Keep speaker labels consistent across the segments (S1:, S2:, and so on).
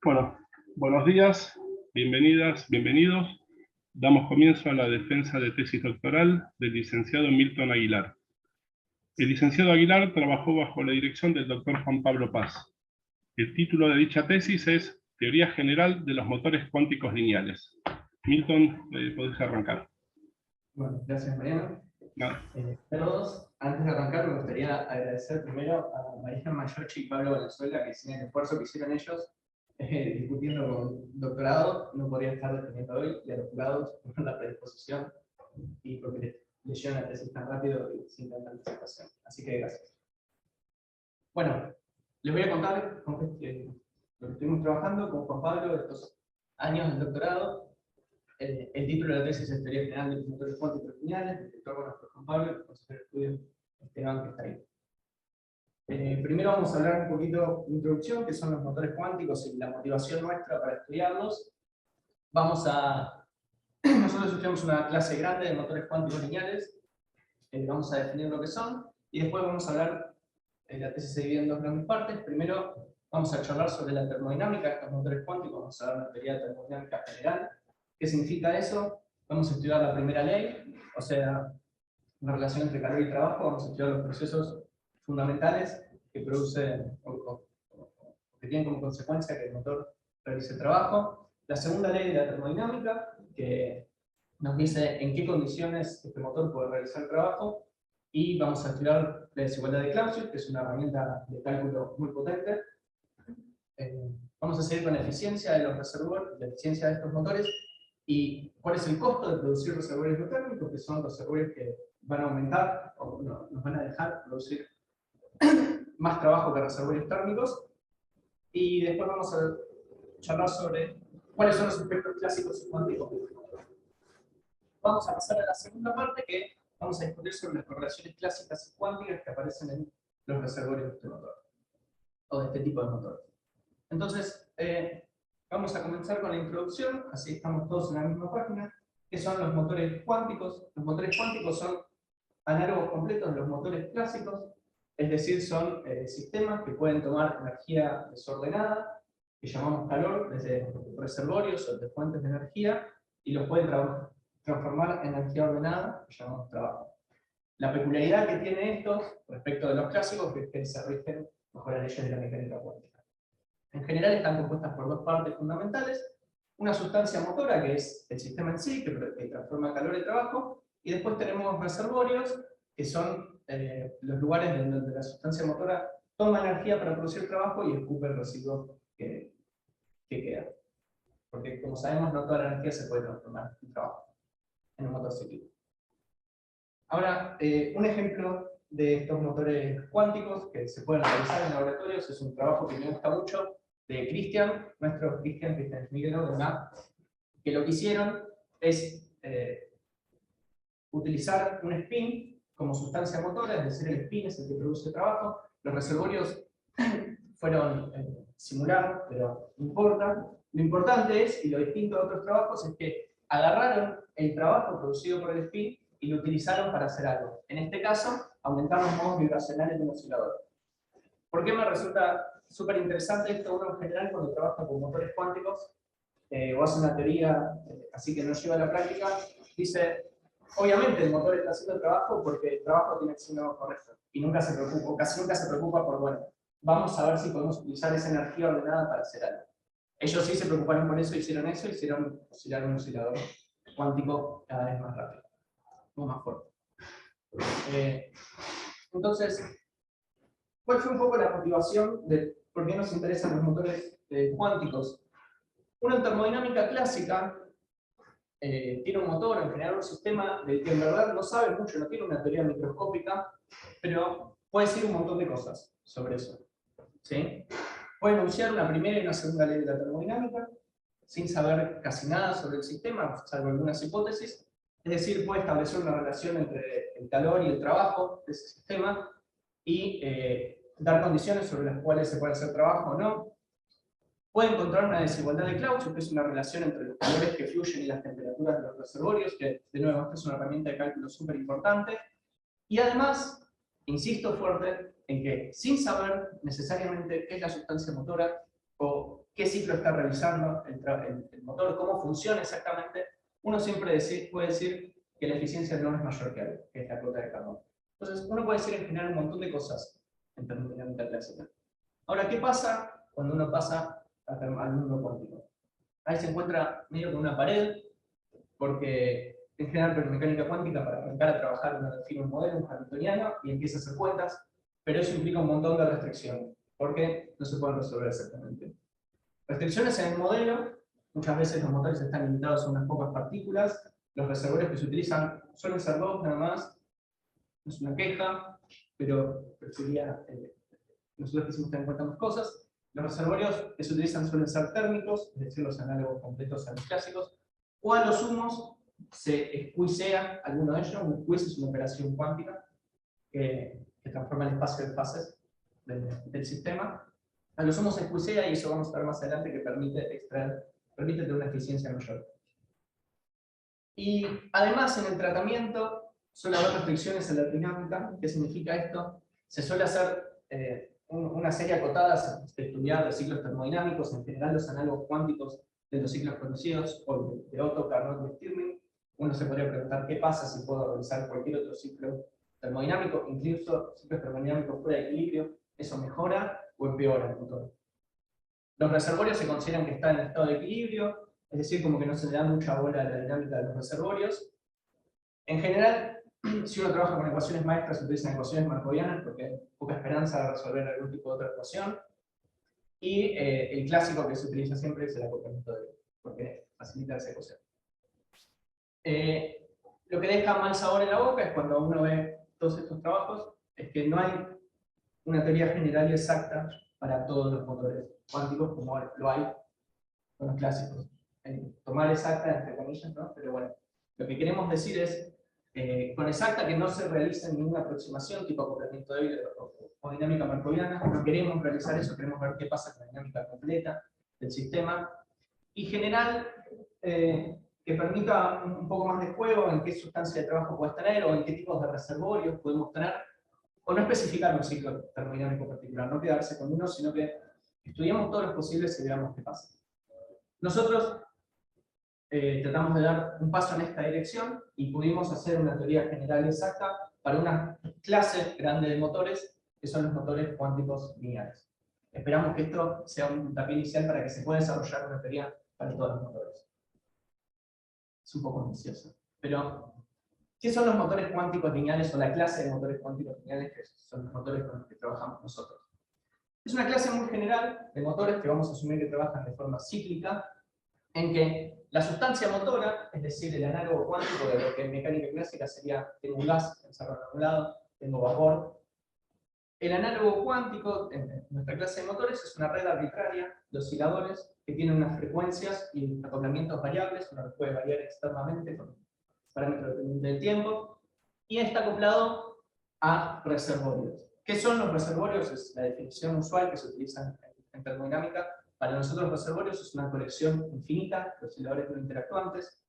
S1: Bueno, buenos días, bienvenidas, bienvenidos. Damos comienzo a la defensa de tesis doctoral del licenciado Milton Aguilar. El licenciado Aguilar trabajó bajo la dirección del doctor Juan Pablo Paz. El título de dicha tesis es Teoría General de los Motores Cuánticos Lineales. Milton, podés arrancar.
S2: Bueno, gracias Mariano.
S1: Nada.
S2: A todos, antes de arrancar me gustaría agradecer primero a María Mayochi y Pablo Valenzuela, que sin el esfuerzo que hicieron ellos discutiendo con doctorado, no podría estar deteniendo hoy, y a los jurados por la predisposición y porque leyeron la tesis tan rápido y sin tanta anticipación. Así que gracias. Bueno, les voy a contar lo que estuvimos trabajando con Juan Pablo estos años del doctorado. El título de la tesis es Teoría General de los Motores Cuánticos Lineales, el director bueno, fue Juan Pablo, el consejero de estudio Esteban, que está ahí. Primero vamos a hablar un poquito de introducción, que son los motores cuánticos y la motivación nuestra para estudiarlos. Nosotros estudiamos una clase grande de motores cuánticos lineales, vamos a definir lo que son, y después vamos a hablar, la tesis se divide en dos grandes partes. Primero vamos a charlar sobre la termodinámica de estos motores cuánticos, vamos a ver una teoría de termodinámica general. ¿Qué significa eso? Vamos a estudiar la primera ley, o sea, la relación entre calor y trabajo, vamos a estudiar los procesos fundamentales que producen o que tienen como consecuencia que el motor realice el trabajo. La segunda ley de la termodinámica, que nos dice en qué condiciones este motor puede realizar el trabajo, y vamos a estudiar la desigualdad de Clausius, que es una herramienta de cálculo muy potente. Vamos a seguir con la eficiencia de los reservorios, la eficiencia de estos motores, y cuál es el costo de producir reservorios biotérmicos, que son reservorios que van a aumentar o nos van a dejar producir más trabajo que reservorios térmicos. Y después vamos a charlar sobre cuáles son los efectos clásicos y cuánticos. Vamos a pasar a la segunda parte, que vamos a discutir sobre las correlaciones clásicas y cuánticas que aparecen en los reservorios de este motor, o de este tipo de motor. Entonces, vamos a comenzar con la introducción, así estamos todos en la misma página, que son los motores cuánticos. Los motores cuánticos son análogos completos de los motores clásicos, es decir, son sistemas que pueden tomar energía desordenada, que llamamos calor, desde reservorios o de fuentes de energía, y los pueden transformar en energía ordenada, que llamamos trabajo. La peculiaridad que tiene estos respecto de los clásicos es que se rigen bajo las leyes de la mecánica cuántica. En general están compuestas por dos partes fundamentales: una sustancia motora, que es el sistema en sí, que transforma calor y trabajo, y después tenemos reservorios, que son los lugares donde la sustancia motora toma energía para producir trabajo y escupe el residuo que queda. Porque, como sabemos, no toda la energía se puede transformar en trabajo en un motor cíclico. Ahora, un ejemplo de estos motores cuánticos que se pueden realizar en laboratorios es un trabajo que me gusta mucho de Cristian, nuestro Cristian Schmidero de UNAP, que lo que hicieron es utilizar un spin como sustancia motora, es decir, el spin es el que produce trabajo. Los reservorios fueron simulados, pero no importa. Lo importante es, y lo distinto de otros trabajos, es que agarraron el trabajo producido por el spin y lo utilizaron para hacer algo. En este caso, aumentar los modos vibracionales de un oscilador. ¿Por qué me resulta súper interesante esto? Uno en general, cuando trabaja con motores cuánticos, o hace una teoría así que no lleva a la práctica, dice, obviamente el motor está haciendo el trabajo porque el trabajo tiene que ser correcto, y nunca se preocupa, o casi nunca se preocupa por, bueno, vamos a ver si podemos utilizar esa energía ordenada para hacer algo. Ellos sí se preocuparon por eso, hicieron oscilar un oscilador cuántico cada vez más rápido, o más fuerte. Entonces, ¿cuál fue un poco la motivación de por qué nos interesan los motores cuánticos? Una termodinámica clásica tiene un motor, en general un sistema del que en verdad no sabe mucho, no tiene una teoría microscópica, pero puede decir un montón de cosas sobre eso. ¿Sí? Puede enunciar una primera y una segunda ley de la termodinámica, sin saber casi nada sobre el sistema, salvo algunas hipótesis. Es decir, puede establecer una relación entre el calor y el trabajo de ese sistema, y dar condiciones sobre las cuales se puede hacer trabajo o no. Puede encontrar una desigualdad de Clausius, que es una relación entre los calores que fluyen y las temperaturas de los reservorios, que de nuevo esta es una herramienta de cálculo súper importante. Y además, insisto fuerte en que sin saber necesariamente qué es la sustancia motora o qué ciclo está realizando el motor, cómo funciona exactamente, uno siempre puede decir que la eficiencia no es mayor que algo, que es la cuota de carbono. Entonces, uno puede decir en general un montón de cosas en termodinámica clásica. Ahora, ¿qué pasa cuando uno pasa al mundo cuántico? Ahí se encuentra medio con una pared, porque en general en mecánica cuántica, para arrancar a trabajar, uno define un modelo, un hamiltoniano, y empieza a hacer cuentas, pero eso implica un montón de restricciones, porque no se pueden resolver exactamente. Restricciones en el modelo, muchas veces los motores están limitados a unas pocas partículas, los reservorios que se utilizan suelen ser dos nada más, no es una queja, pero sería, nosotros quisimos tener en cuenta más cosas. Los reservorios que se utilizan suelen ser térmicos, es decir, los análogos completos a los clásicos, o a los sumos se squeezea alguno de ellos. Un squeeze es una operación cuántica que transforma el espacio de fases del sistema. A lo sumo se squeezea, y eso vamos a ver más adelante, que permite tener una eficiencia mayor. Y además en el tratamiento suele haber restricciones a la dinámica. ¿Qué significa esto? Se suele hacer una serie acotada de estudiar de ciclos termodinámicos, en general los análogos cuánticos de los ciclos conocidos, o de Otto, Carnot y Stirling. Uno se podría preguntar qué pasa si puedo realizar cualquier otro ciclo termodinámico, incluso ciclos termodinámicos fuera de equilibrio. ¿Eso mejora o empeora el motor? Los reservorios se consideran que están en estado de equilibrio, es decir, como que no se le da mucha bola a la dinámica de los reservorios. En general, si uno trabaja con ecuaciones maestras, se utilizan ecuaciones markovianas porque hay poca esperanza de resolver algún tipo de otra ecuación. Y el clásico que se utiliza siempre es el acoplamiento de Lie, porque facilita esa ecuación. Lo que deja mal sabor en la boca es cuando uno ve todos estos trabajos, es que no hay una teoría general y exacta para todos los motores cuánticos como lo hay con los clásicos. Tomar exacta entre comillas, ¿no? Pero bueno, lo que queremos decir es, con exacta, que no se realice ninguna aproximación tipo acoplamiento débil o dinámica markoviana. No queremos realizar eso, queremos ver qué pasa con la dinámica completa del sistema. Y general, que permita un poco más de juego en qué sustancia de trabajo puedes tener, o en qué tipos de reservorios podemos tener, o no especificar un ciclo termodinámico particular, no quedarse con uno, sino que estudiamos todos los posibles y veamos qué pasa. Nosotros tratamos de dar un paso en esta dirección y pudimos hacer una teoría general exacta para una clase grande de motores, que son los motores cuánticos lineales. Esperamos que esto sea un puntapié inicial para que se pueda desarrollar una teoría para todos los motores. Es un poco ambicioso. Pero, ¿qué son los motores cuánticos lineales, o la clase de motores cuánticos lineales, que son los motores con los que trabajamos nosotros? Es una clase muy general de motores que vamos a asumir que trabajan de forma cíclica, en que la sustancia motora, es decir, el análogo cuántico de lo que en mecánica clásica sería, tengo un gas encerrado en un lado, tengo vapor. El análogo cuántico, en nuestra clase de motores, es una red arbitraria de osciladores que tienen unas frecuencias y acoplamientos variables, uno los puede variar externamente con parámetros dependientes del tiempo, y está acoplado a reservorios. ¿Qué son los reservorios? Es la definición usual que se utiliza en termodinámica. Para nosotros los reservorios es una colección infinita de osciladores no interactuantes.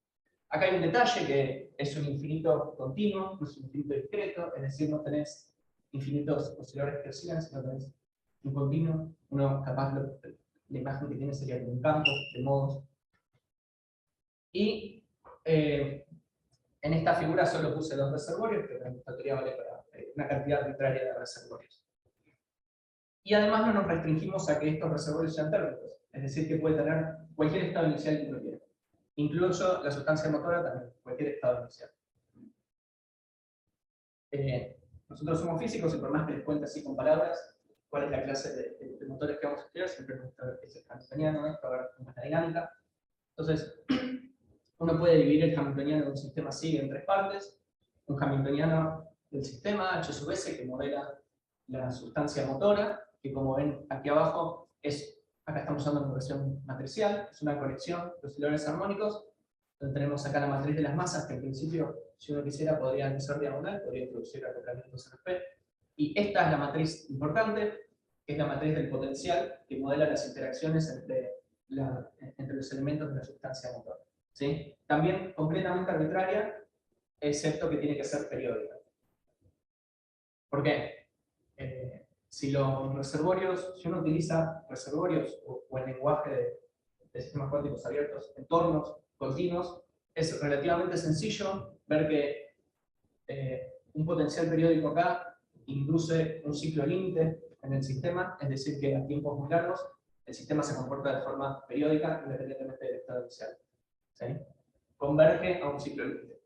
S2: Acá hay un detalle, que es un infinito continuo, no es un infinito discreto, es decir, no tenés infinitos osciladores que oscilan, sino tenés un continuo. Uno capaz, la imagen que tiene sería un campo de modos. Y en esta figura solo puse los reservorios, pero en esta teoría vale para una cantidad arbitraria de reservorios. Y además no nos restringimos a que estos reservorios sean térmicos, es decir, que puede tener cualquier estado inicial que uno quiera. Incluso la sustancia motora también, cualquier estado inicial. Nosotros somos físicos, y por más que les cuente así con palabras cuál es la clase de motores que vamos a estudiar, siempre nos gusta ver qué es el hamiltoniano, ¿no? Para ver cómo es la dinámica. Entonces, uno puede dividir el hamiltoniano de un sistema SIG en tres partes. Un hamiltoniano del sistema H sub S, que modela la sustancia motora, que como ven aquí abajo, acá estamos usando una notación matricial, es una colección de osciladores armónicos, donde tenemos acá la matriz de las masas, que en principio, si uno quisiera, podría ser diagonal, podría introducir acoplamientos en P. Y esta es la matriz importante, que es la matriz del potencial, que modela las interacciones entre los elementos de la sustancia motora. ¿Sí? También completamente arbitraria, excepto que tiene que ser periódica. ¿Por qué? si los reservorios, si uno utiliza reservorios o el lenguaje de sistemas cuánticos abiertos, entornos continuos, es relativamente sencillo ver que un potencial periódico acá induce un ciclo límite en el sistema, es decir, que a tiempos muy largos el sistema se comporta de forma periódica independientemente del estado inicial. ¿Sí? Converge a un ciclo límite.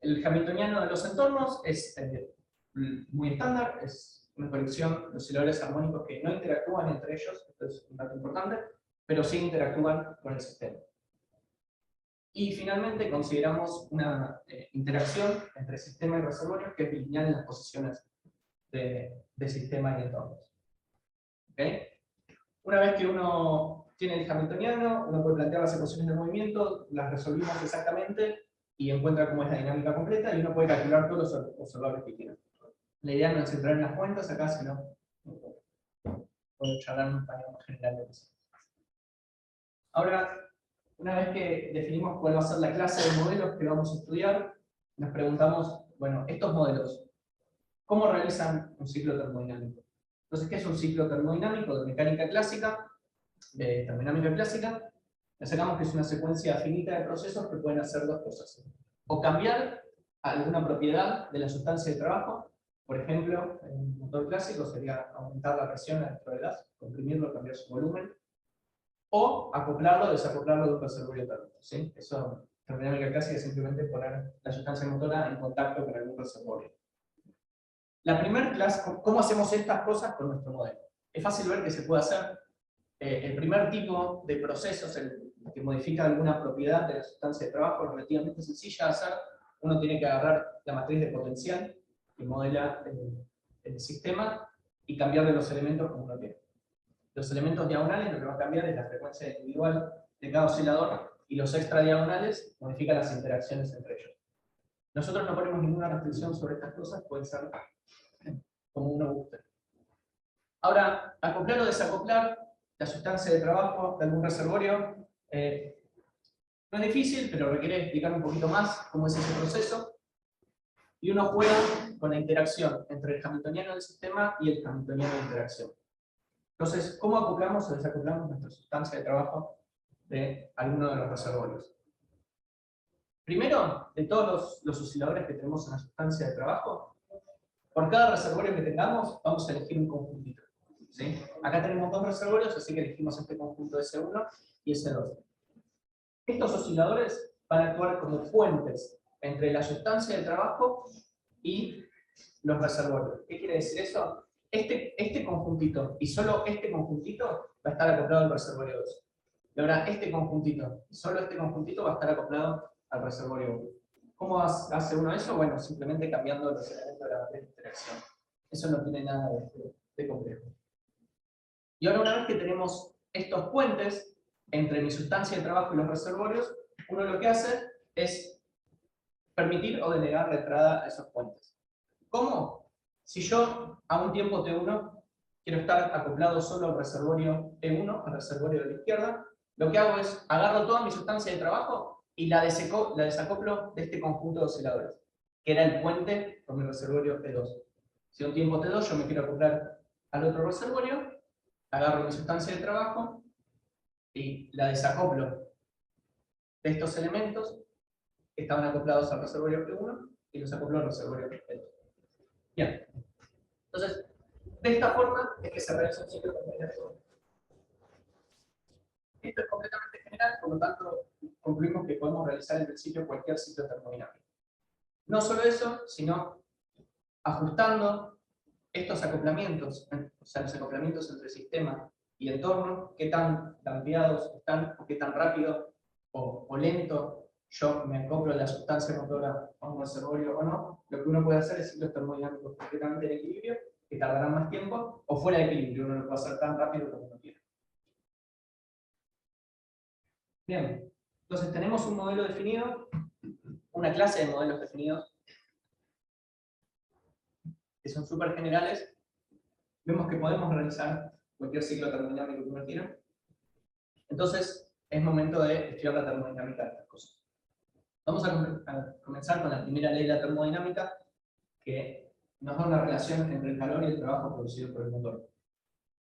S2: El hamiltoniano de los entornos es muy estándar, es una colección de osciladores armónicos que no interactúan entre ellos, esto es un dato importante, pero sí interactúan con el sistema. Y finalmente consideramos una interacción entre sistema y reservorio que es lineal en las posiciones de sistema y entornos. ¿Okay? Una vez que uno tiene el hamiltoniano, uno puede plantear las ecuaciones de movimiento, las resolvimos exactamente y encuentra cómo es la dinámica completa y uno puede calcular todos los observadores que quiera. La idea no es entrar en las cuentas acá, sino puedo charlar un paneo más general de eso. Ahora, una vez que definimos cuál va a ser la clase de modelos que vamos a estudiar, nos preguntamos, bueno, estos modelos, ¿cómo realizan un ciclo termodinámico? Entonces, ¿qué es un ciclo termodinámico de mecánica clásica? De termodinámica clásica, le sacamos que es una secuencia finita de procesos que pueden hacer dos cosas. O cambiar alguna propiedad de la sustancia de trabajo, por ejemplo, en un motor clásico sería aumentar la presión dentro del gas, comprimirlo, cambiar su volumen, o acoplarlo o desacoplarlo de un reservorio térmico. ¿Sí? Eso, termodinámica clásica, es simplemente poner la sustancia motora en contacto con algún reservorio. La primera clase, ¿cómo hacemos estas cosas con nuestro modelo? Es fácil ver que se puede hacer. El primer tipo de procesos, el que modifica alguna propiedad de la sustancia de trabajo, es relativamente sencilla de hacer. Uno tiene que agarrar la matriz de potencial que modela el sistema y cambiarle los elementos como uno quiere. Los elementos diagonales lo que va a cambiar es la frecuencia individual de cada oscilador y los extradiagonales modifican las interacciones entre ellos. Nosotros no ponemos ninguna restricción sobre estas cosas, puede ser como uno guste. Ahora, acoplar o desacoplar la sustancia de trabajo de algún reservorio no es difícil, pero requiere explicar un poquito más cómo es ese proceso. Y uno juega con la interacción entre el hamiltoniano del sistema y el hamiltoniano de interacción. Entonces, ¿cómo acoplamos o desacoplamos nuestra sustancia de trabajo de alguno de los reservorios? Primero, de todos los osciladores que tenemos en la sustancia de trabajo, por cada reservorio que tengamos, vamos a elegir un conjuntito. ¿Sí? Acá tenemos dos reservorios, así que elegimos este conjunto S1 y S2. Estos osciladores van a actuar como puentes entre la sustancia de trabajo y los reservorios. ¿Qué quiere decir eso? Este conjuntito y solo este conjuntito va a estar acoplado al reservorio 2. Y ahora este conjuntito y solo este conjuntito va a estar acoplado al reservorio 1. ¿Cómo hace uno eso? Bueno, simplemente cambiando los elementos de la matriz de interacción. Eso no tiene nada de complejo. Y ahora, una vez que tenemos estos puentes entre mi sustancia de trabajo y los reservorios, uno lo que hace es permitir o denegar la entrada a esos puentes. ¿Cómo? Si yo a un tiempo T1 quiero estar acoplado solo al reservorio T1, al reservorio de la izquierda, lo que hago es agarro toda mi sustancia de trabajo y la desacoplo de este conjunto de osciladores, que era el puente con mi reservorio T2. Si a un tiempo T2 yo me quiero acoplar al otro reservorio, agarro mi sustancia de trabajo y la desacoplo de estos elementos que estaban acoplados al reservorio P1 y los acoplo al reservorio P2. Bien. Entonces, de esta forma es que se realiza un ciclo termodinámico. Esto es completamente general, por lo tanto, concluimos que podemos realizar en principio cualquier ciclo termodinámico. No solo eso, sino ajustando estos acoplamientos, o sea, los acoplamientos entre sistema y entorno, qué tan cambiados están, o qué tan rápido o lento yo me acoplo a la sustancia motora a un reservorio o no. Lo que uno puede hacer es ciclos termodinámicos completamente en equilibrio, que tardarán más tiempo, o fuera de equilibrio, uno lo puede hacer tan rápido como uno quiera. Bien, entonces tenemos un modelo definido, una clase de modelos definidos, que son súper generales. Vemos que podemos realizar cualquier ciclo termodinámico que uno quiera. Entonces, es momento de estudiar la termodinámica de estas cosas. Vamos a comenzar con la primera ley de la termodinámica, que nos da una relación entre el calor y el trabajo producido por el motor.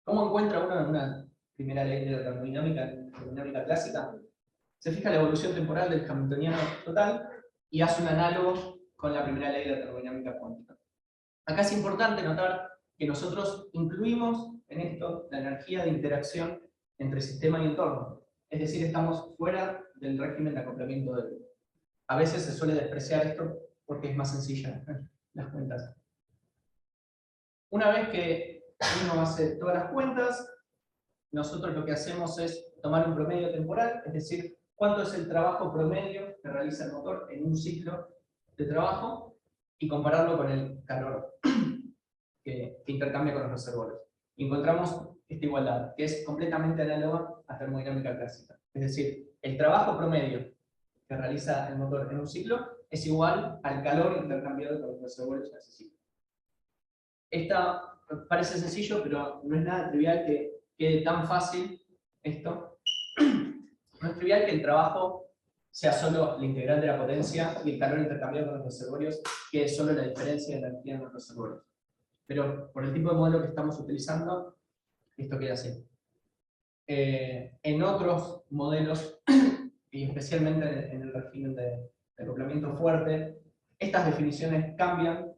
S2: ¿Cómo encuentra uno en una primera ley de la termodinámica clásica? Se fija la evolución temporal del hamiltoniano total y hace un análogo con la primera ley de la termodinámica cuántica. Acá es importante notar que nosotros incluimos en esto la energía de interacción entre sistema y entorno. Es decir, estamos fuera del régimen de acoplamiento débil. A veces se suele despreciar esto porque es más sencilla las cuentas. Una vez que uno hace todas las cuentas, nosotros lo que hacemos es tomar un promedio temporal, es decir, cuánto es el trabajo promedio que realiza el motor en un ciclo de trabajo y compararlo con el calor que intercambia con los reservorios. Y encontramos esta igualdad, que es completamente análoga a termodinámica clásica. Es decir, el trabajo promedio que realiza el motor en un ciclo es igual al calor intercambiado con los reservorios en ese ciclo. Esta parece sencillo, pero no es nada trivial que quede tan fácil esto. No es trivial que el trabajo sea solo la integral de la potencia y el calor intercambiado con los reservorios quede solo la diferencia de energía en los reservorios. Pero por el tipo de modelo que estamos utilizando, esto queda así. En otros modelos, y especialmente en el régimen de acoplamiento fuerte, estas definiciones cambian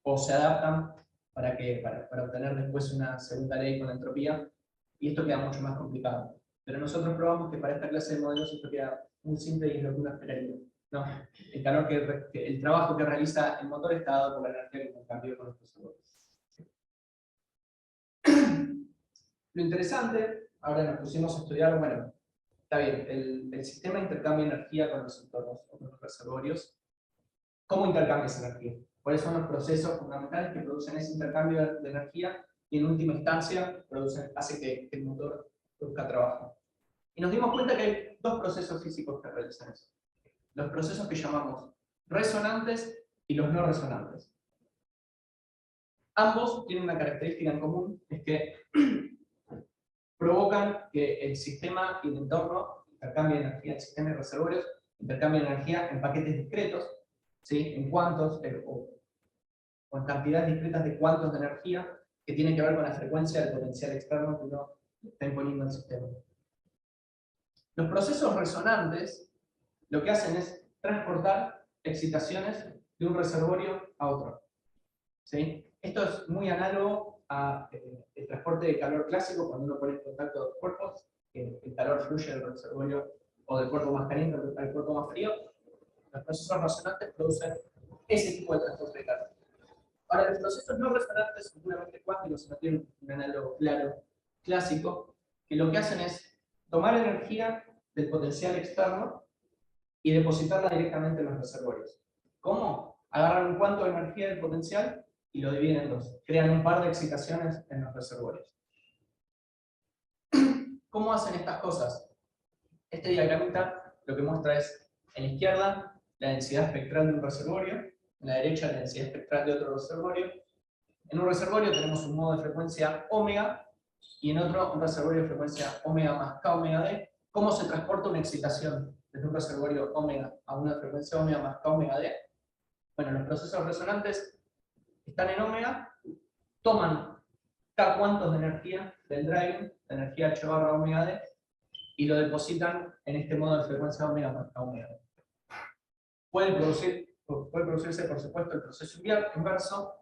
S2: o se adaptan para obtener después una segunda ley con la entropía, y esto queda mucho más complicado. Pero nosotros probamos que para esta clase de modelos esto queda muy simple y es lo que uno esperaría. No, el trabajo que realiza el motor está dado por la energía que intercambió con los reservorios. Lo interesante, ahora nos pusimos a estudiar, bueno, está bien, el sistema intercambia energía con los entornos o con los reservorios. ¿Cómo intercambia esa energía? ¿Cuáles son los procesos fundamentales que producen ese intercambio de energía y en última instancia hace que el motor produzca trabajo? Y nos dimos cuenta que hay dos procesos físicos que realizan eso. Los procesos que llamamos resonantes y los no resonantes. Ambos tienen una característica en común, es que provocan que el sistema y el entorno intercambien energía, el sistema y reservorios intercambien energía en paquetes discretos, ¿sí? En cuantos o en cantidades discretas de cuantos de energía que tienen que ver con la frecuencia del potencial externo que uno está imponiendo al sistema. Los procesos resonantes lo que hacen es transportar excitaciones de un reservorio a otro, ¿sí? Esto es muy análogo al transporte de calor clásico, cuando uno pone en contacto dos cuerpos, el calor fluye del reservorio o del cuerpo más caliente al cuerpo más frío. Los procesos resonantes producen ese tipo de transporte de calor. Ahora, los procesos no resonantes son puramente cuánticos, no tienen un análogo claro, clásico, que lo que hacen es tomar energía del potencial externo y depositarla directamente en los reservorios. ¿Cómo? Agarran un cuanto de energía del potencial y lo dividen en dos. Crean un par de excitaciones en los reservorios. ¿Cómo hacen estas cosas? Este diagramita lo que muestra es, en la izquierda, la densidad espectral de un reservorio, en la derecha, la densidad espectral de otro reservorio. En un reservorio tenemos un modo de frecuencia omega, y en otro un reservorio de frecuencia omega más k omega d. ¿Cómo se transporta una excitación desde un reservorio omega a una frecuencia omega más k omega d? Bueno, los procesos resonantes están en omega, toman k cuantos de energía del driving, de energía h barra omega d, y lo depositan en este modo de frecuencia omega más k omega d. Puede producirse, por supuesto, el proceso inverso,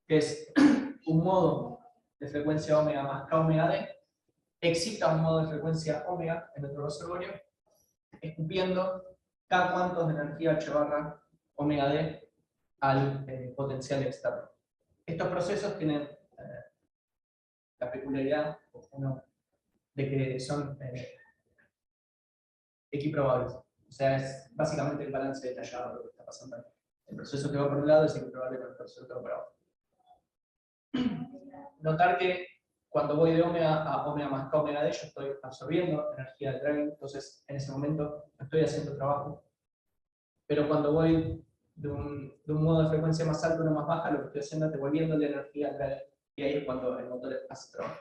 S2: que es un modo de frecuencia omega más k omega d, excita un modo de frecuencia omega en otro reservorio, escupiendo k cuantos de energía h barra omega d al potencial externo. Estos procesos tienen la peculiaridad de que son equiprobables. O sea, es básicamente el balance detallado de lo que está pasando ahí. El proceso que va por un lado es equiprobable con el proceso que va por otro. Notar que cuando voy de omega a omega más k omega d, yo estoy absorbiendo energía del driving, entonces en ese momento estoy haciendo trabajo. Pero cuando voy de un modo de frecuencia más alto a uno más baja, lo que estoy haciendo es devolviendo la energía al driving, y ahí es cuando el motor hace trabajo.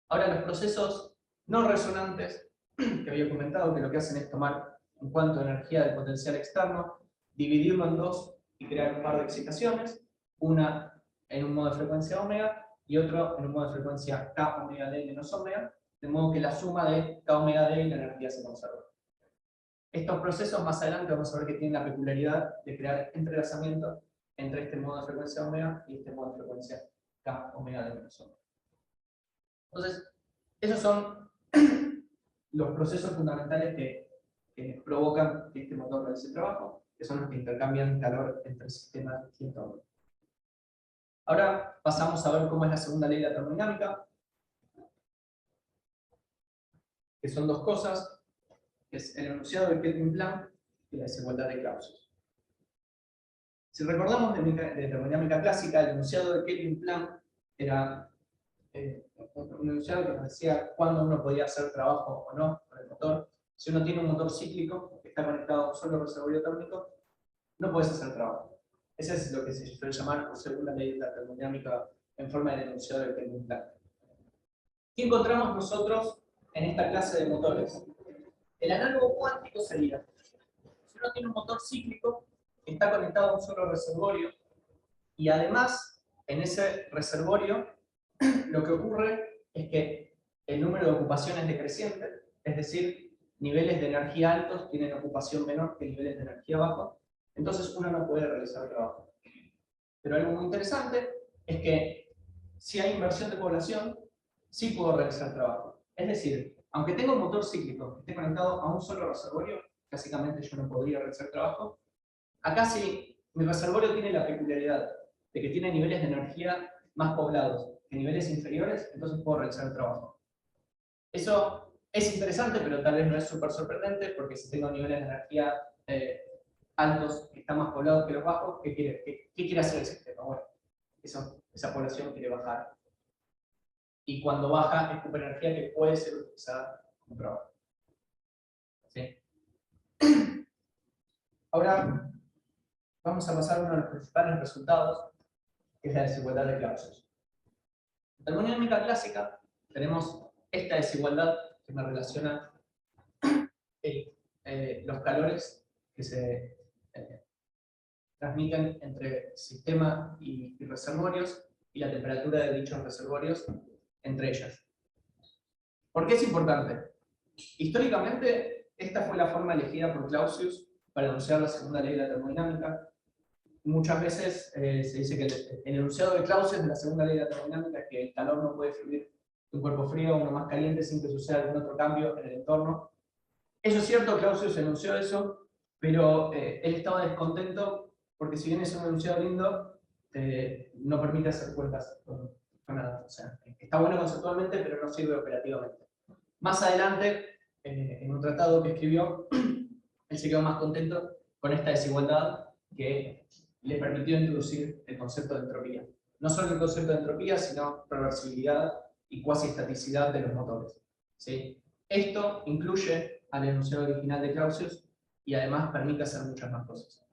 S2: Ahora, los procesos no resonantes, que había comentado, que lo que hacen es tomar un cuanto de energía del potencial externo, dividirlo en dos y crear un par de excitaciones. una en un modo de frecuencia omega y otro en un modo de frecuencia k omega d menos omega, de modo que la suma de k omega d y la energía se conserva. Estos procesos más adelante vamos a ver que tienen la peculiaridad de crear entrelazamiento entre este modo de frecuencia omega y este modo de frecuencia k omega d menos omega. Entonces, esos son los procesos fundamentales que provocan que este motor realice el trabajo, que son los que intercambian calor entre el sistema y el entorno. Ahora pasamos a ver cómo es la segunda ley de la termodinámica, que son dos cosas, que es el enunciado de Kelvin-Planck y la desigualdad de Clausius. Si recordamos de termodinámica clásica, el enunciado de Kelvin-Planck era un enunciado que nos decía cuándo uno podía hacer trabajo o no con el motor. Si uno tiene un motor cíclico que está conectado a un solo reservorio térmico, no puedes hacer trabajo. Ese es lo que se suele llamar por segunda ley de la termodinámica en forma de enunciado de Kelvin-Planck. ¿Qué encontramos nosotros en esta clase de motores? El análogo cuántico sería, si uno tiene un motor cíclico que está conectado a un solo reservorio, y además, en ese reservorio, lo que ocurre es que el número de ocupación es decreciente, es decir, niveles de energía altos tienen ocupación menor que niveles de energía bajos, entonces uno no puede realizar trabajo. Pero algo muy interesante es que si hay inversión de población, sí puedo realizar trabajo. Es decir, aunque tenga un motor cíclico que esté conectado a un solo reservorio, básicamente yo no podría realizar trabajo. Acá sí, mi reservorio tiene la peculiaridad de que tiene niveles de energía más poblados que niveles inferiores, entonces puedo realizar el trabajo. Eso es interesante, pero tal vez no es súper sorprendente, porque si tengo niveles de energía altos que están más poblados que los bajos, ¿qué quiere hacer el sistema? Bueno, esa población quiere bajar. Y cuando baja, escupe energía que puede ser utilizada como trabajo. ¿Sí? Ahora vamos a pasar a uno de los principales resultados, que es la desigualdad de Clausius. En termodinámica clásica tenemos esta desigualdad que me relaciona los calores que se transmiten entre sistema y reservorios y la temperatura de dichos reservorios entre ellas. ¿Por qué es importante? Históricamente, esta fue la forma elegida por Clausius para enunciar la segunda ley de la termodinámica. Muchas veces se dice que el enunciado de Clausius de la segunda ley de la termodinámica es que el calor no puede fluir de un cuerpo frío a uno más caliente sin que suceda algún otro cambio en el entorno. Eso es cierto, Clausius enunció eso, pero él estaba descontento porque si bien es un enunciado lindo, no permite hacer cuentas con nada. O sea, está bueno conceptualmente, pero no sirve operativamente. Más adelante, en un tratado que escribió, él se quedó más contento con esta desigualdad que le permitió introducir el concepto de entropía. No solo el concepto de entropía, sino reversibilidad y cuasi estaticidad de los motores. ¿Sí? Esto incluye al enunciado original de Clausius y además permite hacer muchas más cosas.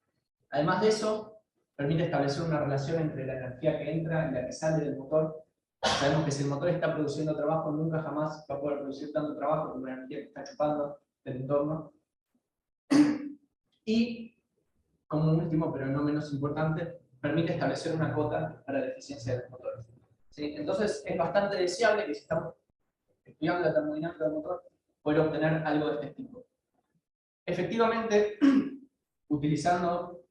S2: Además de eso, permite establecer una relación entre la energía que entra y la que sale del motor. Sabemos que si el motor está produciendo trabajo, nunca jamás va a poder producir tanto trabajo como la energía que está chupando del entorno. Y, como último, pero no menos importante, permite establecer una cota para la eficiencia de los motores. ¿Sí? Entonces, es bastante deseable que si estamos estudiando la termodinámica del motor, poder obtener algo de este tipo. Efectivamente, utilizando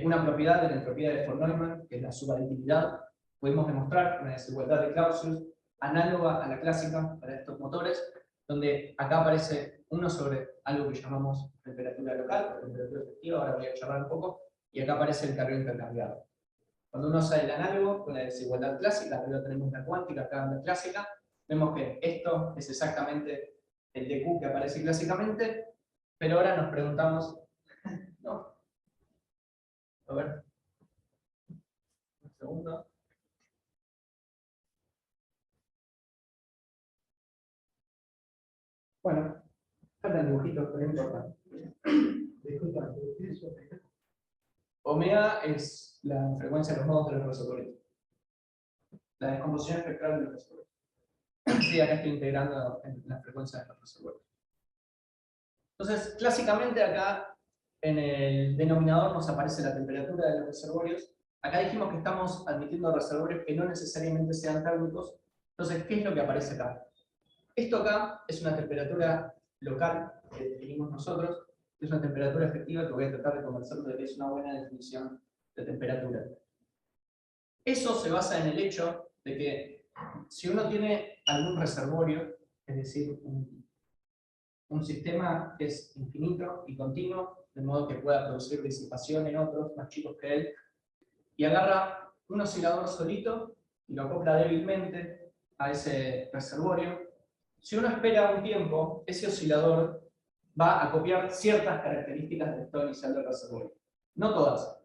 S2: una propiedad de la entropía de von Neumann, que es la subaditividad, pudimos demostrar una desigualdad de Clausius análoga a la clásica para estos motores, donde acá aparece uno sobre algo que llamamos temperatura local, o temperatura efectiva, ahora voy a charlar un poco, y acá aparece el calor intercambiado. Cuando uno usa el análogo con la desigualdad clásica, arriba tenemos la cuántica, acá la clásica, vemos que esto es exactamente el dq que aparece clásicamente, pero ahora nos preguntamos, no, a ver, un segundo. Bueno, falta el dibujito, pero no importa. Disculpa, omega es la frecuencia de los nodos de los reservorios. La descomposición espectral de los reservorios. Sí, acá estoy integrando en la frecuencia de los reservorios. Entonces, clásicamente acá en el denominador nos aparece la temperatura de los reservorios. Acá dijimos que estamos admitiendo reservorios que no necesariamente sean térmicos. Entonces, ¿qué es lo que aparece acá? Esto acá es una temperatura local que definimos nosotros, que es una temperatura efectiva que voy a tratar de convencer de que es una buena definición de temperatura. Eso se basa en el hecho de que si uno tiene algún reservorio, es decir, un sistema que es infinito y continuo, de modo que pueda producir disipación en otros más chicos que él, y agarra un oscilador solito y lo acopla débilmente a ese reservorio, si uno espera un tiempo, ese oscilador va a copiar ciertas características del estado inicial del reservorio. No todas,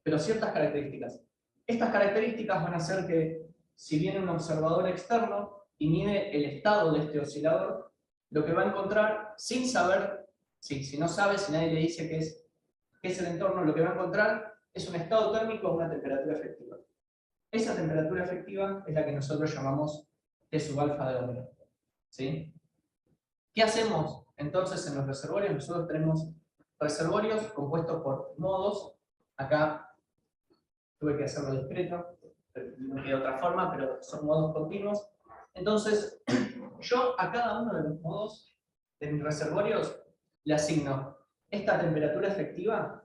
S2: pero ciertas características. Estas características van a hacer que, si viene un observador externo y mide el estado de este oscilador, lo que va a encontrar, sin saber, si no sabe, si nadie le dice qué es el entorno, lo que va a encontrar es un estado térmico a una temperatura efectiva. Esa temperatura efectiva es la que nosotros llamamos T sub alfa de omega. ¿Sí? ¿Qué hacemos entonces en los reservorios? Nosotros tenemos reservorios compuestos por modos. Acá tuve que hacerlo discreto, no queda otra forma, pero son modos continuos. Entonces, yo a cada uno de los modos de mis reservorios le asigno esta temperatura efectiva,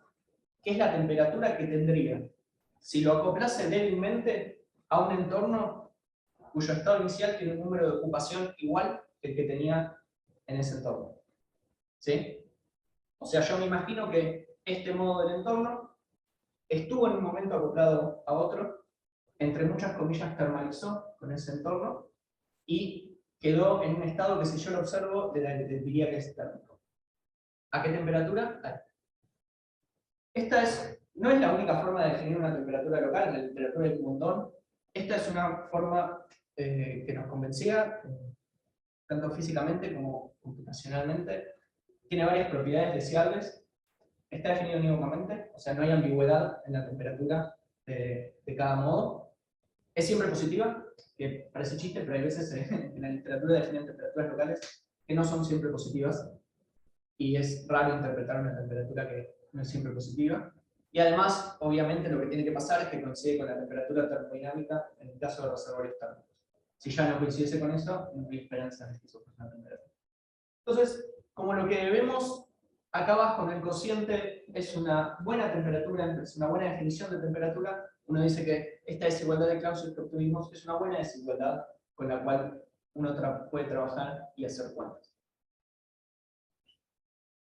S2: que es la temperatura que tendría si lo acoplase débilmente a un entorno cuyo estado inicial tiene un número de ocupación igual que el que tenía en ese entorno. ¿Sí? O sea, yo me imagino que este modo del entorno estuvo en un momento acoplado a otro, entre muchas comillas termalizó con ese entorno y quedó en un estado que, si yo lo observo, le diría que es térmico. ¿A qué temperatura? Esta no es la única forma de definir una temperatura local, la temperatura hay un montón. Esta es una forma que nos convencía, tanto físicamente como computacionalmente. Tiene varias propiedades deseables. Está definido unívocamente, o sea, no hay ambigüedad en la temperatura de cada modo. Es siempre positiva, que parece chiste, pero hay veces en la literatura definen temperaturas locales que no son siempre positivas, y es raro interpretar una temperatura que no es siempre positiva. Y además, obviamente, lo que tiene que pasar es que coincide con la temperatura termodinámica en el caso de reservorios térmicos. Si ya no coincidiese con eso, no hay esperanza de que eso fuese una temperatura. Entonces, como lo que vemos acá abajo en el cociente es una buena temperatura, es una buena definición de temperatura, uno dice que esta desigualdad de Clausius que obtuvimos es una buena desigualdad con la cual uno puede trabajar y hacer cuentas.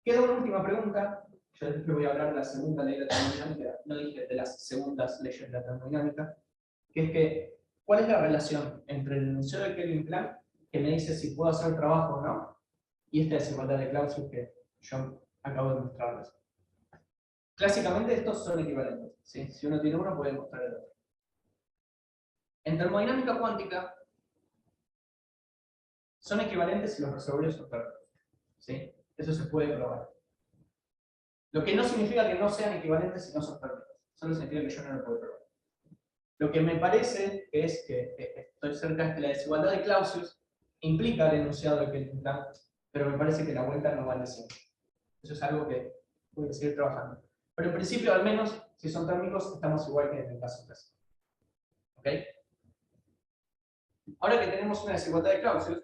S2: Queda una última pregunta. Yo después voy a hablar de la segunda ley de la termodinámica, no dije de las segundas leyes de la termodinámica, que es que, ¿cuál es la relación entre el enunciado de Kelvin-Planck, que me dice si puedo hacer trabajo o no, y esta desigualdad de Clausius que yo acabo de mostrarles? Clásicamente estos son equivalentes, ¿sí? Si uno tiene uno, puede mostrar el otro. En termodinámica cuántica, son equivalentes si los reservorios son térmicos, ¿sí? Eso se puede probar. Lo que no significa que no sean equivalentes si no son térmicos. Solo significa que yo no lo puedo probar. Lo que me parece es que estoy cerca de que la desigualdad de Clausius implica el enunciado de Kelvin-Planck, pero me parece que la vuelta no vale siempre. Eso es algo que voy a seguir trabajando. Pero en principio, al menos, si son térmicos, estamos igual que en el caso clásico. ¿Ok? Ahora que tenemos una desigualdad de Clausius,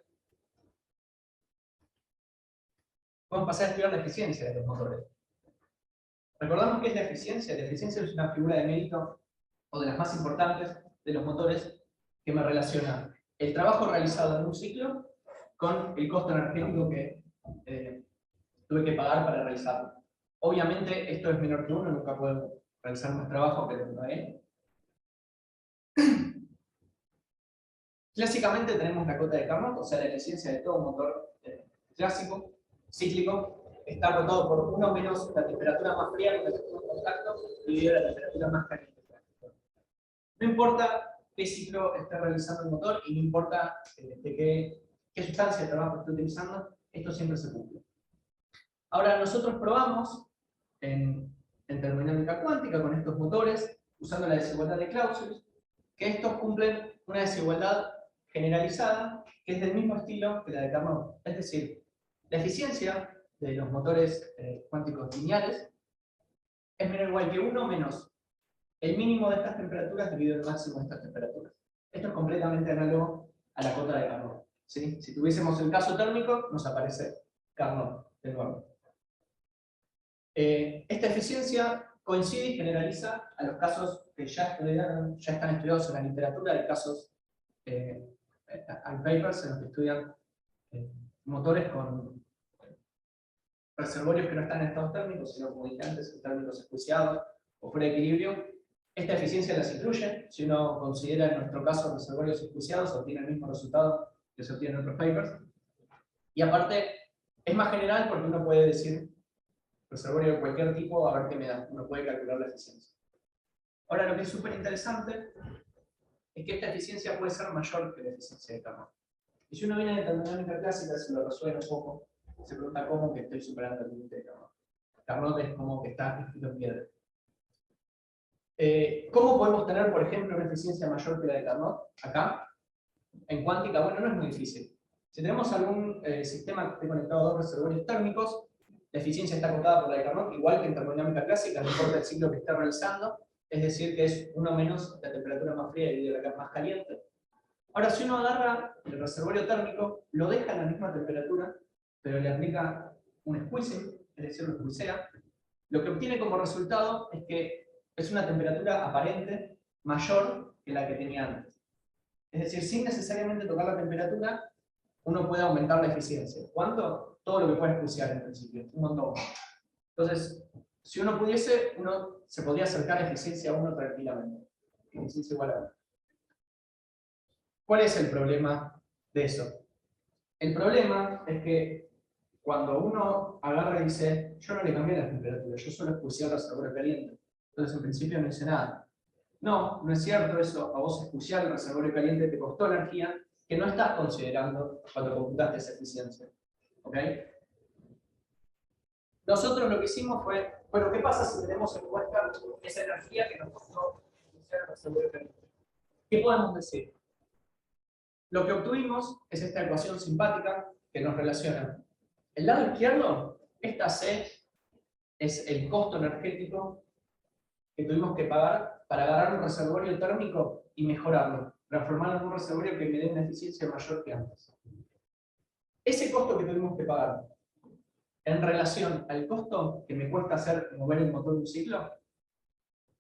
S2: vamos a pasar a estudiar la eficiencia de los motores. Recordamos qué es la eficiencia. La eficiencia es una figura de mérito, o de las más importantes de los motores, que me relaciona el trabajo realizado en un ciclo con el costo energético que tuve que pagar para realizarlo. Obviamente esto es menor que 1, nunca puedo realizar más trabajo que lo que pagué. Clásicamente tenemos la cota de Carnot, o sea, la eficiencia de todo motor clásico, cíclico, está rotado por 1 menos la temperatura más fría con la que estuvo en contacto, dividido la temperatura más caliente. No importa qué ciclo esté realizando el motor y no importa de qué sustancia de trabajo esté utilizando, esto siempre se cumple. Ahora, nosotros probamos en termodinámica cuántica con estos motores, usando la desigualdad de Clausius, que estos cumplen una desigualdad generalizada que es del mismo estilo que la de Carnot. Es decir, la eficiencia de los motores cuánticos lineales es menor o igual que 1 menos el mínimo de estas temperaturas dividido el máximo de estas temperaturas. Esto es completamente análogo a la cota de Carnot, ¿sí? Si tuviésemos el caso térmico, nos aparece Carnot de nuevo. Esta eficiencia coincide y generaliza a los casos que ya están estudiados en la literatura, de casos, hay papers en los que estudian motores con reservorios que no están en estados térmicos, sino como dije antes, en términos escuciados o fuera de equilibrio. Esta eficiencia las incluye. Si uno considera en nuestro caso reservorios escuciados, obtiene el mismo resultado que se obtiene en otros papers. Y aparte, es más general porque uno puede decir reservorio de cualquier tipo, a ver qué me da. Uno puede calcular la eficiencia. Ahora, lo que es súper interesante es que esta eficiencia puede ser mayor que la eficiencia de Carnot. Y si uno viene de termodinámica clásica, se lo resuelve un poco, se pregunta cómo que estoy superando el límite de Carnot. Carnot es como que está escrito en piedra. ¿Cómo podemos tener, por ejemplo, una eficiencia mayor que la de Carnot? Acá, en cuántica, bueno, no es muy difícil. Si tenemos algún sistema que esté conectado a dos reservorios térmicos, la eficiencia está acotada por la de Carnot, igual que en termodinámica clásica, no importa el ciclo que esté realizando, es decir, que es 1 menos la temperatura más fría y la más caliente. Ahora, si uno agarra el reservorio térmico, lo deja en la misma temperatura, pero le aplica un squeezing, es decir, lo squeezea, lo que obtiene como resultado es que es una temperatura aparente mayor que la que tenía antes. Es decir, sin necesariamente tocar la temperatura, uno puede aumentar la eficiencia. ¿Cuánto? Todo lo que puede squeezear en principio, un montón. Entonces, si uno pudiese, uno se podría acercar a la eficiencia 1 tranquilamente. Eficiencia igual a 1. ¿Cuál es el problema de eso? El problema es que cuando uno agarra y dice, yo no le cambié la temperatura, yo solo expulsé el reservorio caliente. Entonces, en principio no hice nada. No, no es cierto eso. A vos expulsar el reservorio caliente te costó energía que no estás considerando cuando computaste esa eficiencia. ¿Ok? Nosotros lo que hicimos fue, bueno, ¿qué pasa si tenemos en cuenta esa energía que nos costó expulsar el reservorio caliente? ¿Qué podemos decir? Lo que obtuvimos es esta ecuación simpática que nos relaciona. El lado izquierdo, esta C es el costo energético que tuvimos que pagar para agarrar un reservorio térmico y mejorarlo, transformarlo en un reservorio que me dé una eficiencia mayor que antes. Ese costo que tuvimos que pagar, en relación al costo que me cuesta mover el motor de un ciclo,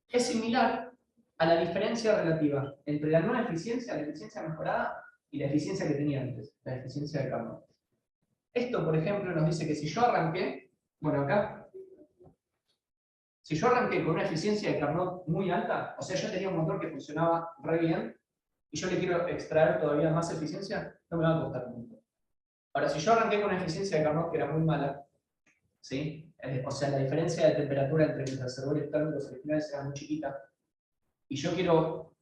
S2: es similar a la diferencia relativa entre la nueva eficiencia, la eficiencia mejorada, y la eficiencia que tenía antes, la eficiencia de Carnot. Esto, por ejemplo, nos dice que si yo arranqué, bueno, acá, si yo arranqué con una eficiencia de Carnot muy alta, o sea, yo tenía un motor que funcionaba re bien, y yo le quiero extraer todavía más eficiencia, no me va a costar mucho. Ahora, si yo arranqué con una eficiencia de Carnot que era muy mala, ¿sí? O sea, la diferencia de temperatura entre mis reservorios térmicos originales era muy chiquita, y yo quiero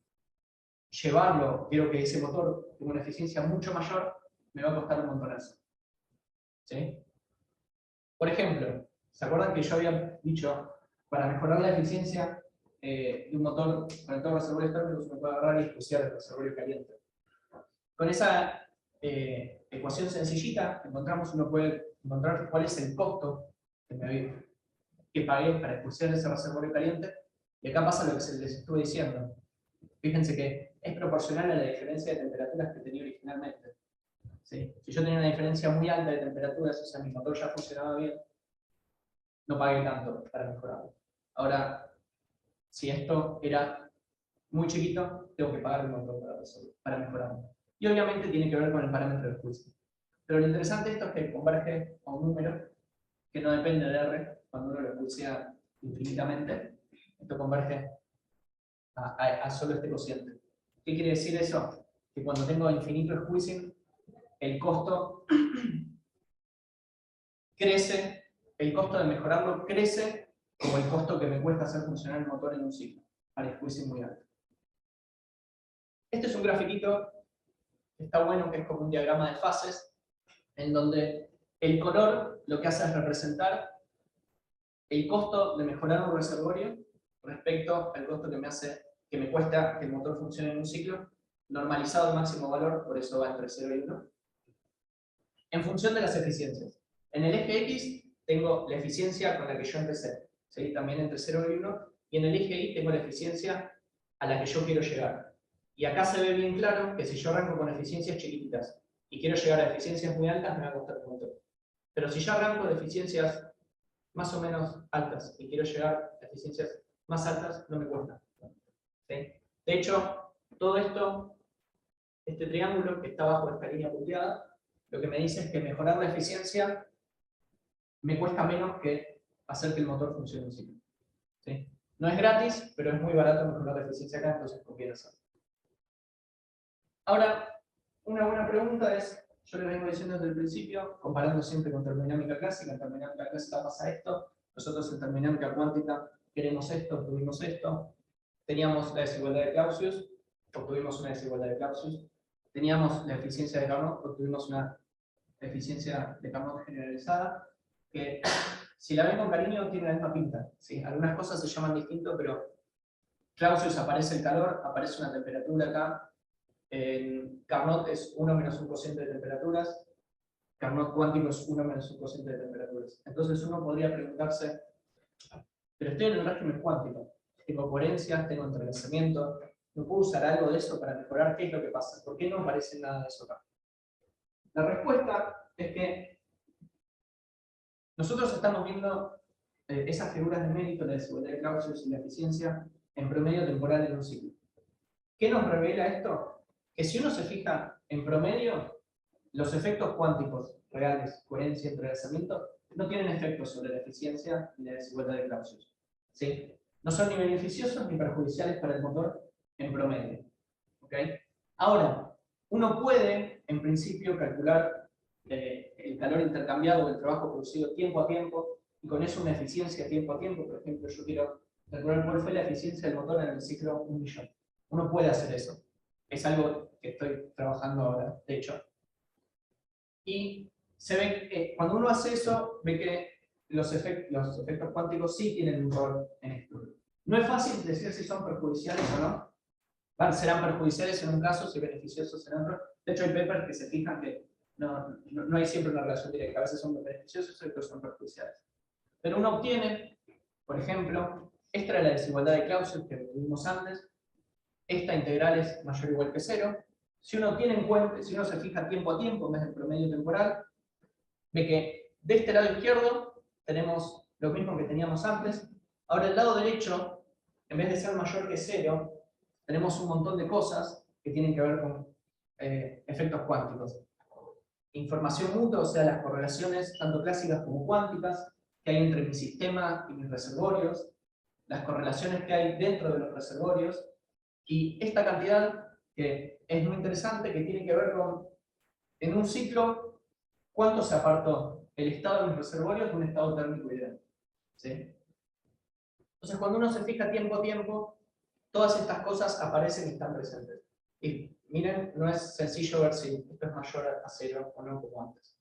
S2: llevarlo, quiero que ese motor tenga una eficiencia mucho mayor, me va a costar un montonazo. ¿Sí? Por ejemplo, ¿se acuerdan que yo había dicho, para mejorar la eficiencia de un motor conectado a reservorios térmicos, uno puede agarrar y expulsar el reservorio caliente? Con esa ecuación sencillita, uno puede encontrar cuál es el costo que pagué para expulsar ese reservorio caliente, y acá pasa lo que les estuve diciendo. Fíjense que es proporcional a la diferencia de temperaturas que tenía originalmente. ¿Sí? Si yo tenía una diferencia muy alta de temperaturas, o sea, mi motor ya funcionaba bien, no pagué tanto para mejorarlo. Ahora, si esto era muy chiquito, tengo que pagar un motor para mejorarlo. Y obviamente tiene que ver con el parámetro de juicio. Pero lo interesante de esto es que converge a un número que no depende de R, cuando uno lo expulsa infinitamente, esto converge a solo este cociente. ¿Qué quiere decir eso? Que cuando tengo infinito squeezing, el costo crece, el costo de mejorarlo crece como el costo que me cuesta hacer funcionar el motor en un ciclo, al squeezing muy alto. Este es un grafiquito que está bueno, que es como un diagrama de fases, en donde el color lo que hace es representar el costo de mejorar un reservorio respecto al costo que me cuesta que el motor funcione en un ciclo, normalizado al máximo valor, por eso va entre 0 y 1, en función de las eficiencias. En el eje X tengo la eficiencia con la que yo empecé, ¿sí? También entre 0 y 1, y en el eje Y tengo la eficiencia a la que yo quiero llegar. Y acá se ve bien claro que si yo arranco con eficiencias chiquititas y quiero llegar a eficiencias muy altas, me va a costar un montón. Pero si yo arranco de eficiencias más o menos altas y quiero llegar a eficiencias más altas, no me cuesta. ¿Sí? De hecho, todo esto, este triángulo que está bajo esta línea punteada, lo que me dice es que mejorar la eficiencia me cuesta menos que hacer que el motor funcione en ciclo. ¿Sí? No es gratis, pero es muy barato mejorar la eficiencia acá, entonces conviene hacerlo. Ahora, una buena pregunta es, yo les vengo diciendo desde el principio, comparando siempre con termodinámica clásica, en termodinámica clásica pasa esto, nosotros en termodinámica cuántica queremos esto, obtuvimos esto, teníamos la desigualdad de Clausius, obtuvimos una desigualdad de Clausius, teníamos la eficiencia de Carnot, obtuvimos una eficiencia de Carnot generalizada, que si la ven con cariño tiene la misma pinta. ¿Sí? Algunas cosas se llaman distinto, pero Clausius aparece el calor, aparece una temperatura acá, en Carnot es 1 menos un cociente de temperaturas, Carnot cuántico es 1 menos un cociente de temperaturas. Entonces uno podría preguntarse, pero estoy en el régimen cuántico, tengo coherencias, tengo entrelazamiento, ¿no puedo usar algo de eso para mejorar? ¿Qué es lo que pasa? ¿Por qué no aparece nada de eso acá? La respuesta es que nosotros estamos viendo esas figuras de mérito, la desigualdad de Clausius y la eficiencia, en promedio temporal en un ciclo. ¿Qué nos revela esto? Que si uno se fija en promedio, los efectos cuánticos reales, coherencia, entrelazamiento, no tienen efectos sobre la eficiencia y la desigualdad de Clausius. ¿Sí? No son ni beneficiosos ni perjudiciales para el motor en promedio. ¿Okay? Ahora, uno puede, en principio, calcular el calor intercambiado del trabajo producido tiempo a tiempo, y con eso una eficiencia tiempo a tiempo. Por ejemplo, yo quiero calcular cuál fue la eficiencia del motor en el ciclo 1 millón. Uno puede hacer eso. Es algo que estoy trabajando ahora, de hecho. Y se ve que cuando uno hace eso, ve que los efectos cuánticos sí tienen un rol en esto. No es fácil decir si son perjudiciales o no. Serán perjudiciales en un caso, si beneficiosos en otro. De hecho, hay papers que se fijan que no hay siempre una relación directa. A veces son beneficiosos y otros son perjudiciales. Pero uno obtiene, por ejemplo, esta era la desigualdad de Clausius que vimos antes. Esta integral es mayor o igual que 0. Si uno tiene en cuenta, si uno se fija tiempo a tiempo en vez del promedio temporal, ve que de este lado izquierdo tenemos lo mismo que teníamos antes. Ahora el lado derecho, en vez de ser mayor que 0, tenemos un montón de cosas que tienen que ver con efectos cuánticos. Información mutua, o sea, las correlaciones tanto clásicas como cuánticas que hay entre mi sistema y mis reservorios, las correlaciones que hay dentro de los reservorios, y esta cantidad que es muy interesante, que tiene que ver con, en un ciclo, cuánto se apartó el estado de mis reservorios de un estado térmico ideal. ¿Sí? Entonces, cuando uno se fija tiempo a tiempo, todas estas cosas aparecen y están presentes. Y miren, no es sencillo ver si esto es mayor a 0 o no como antes.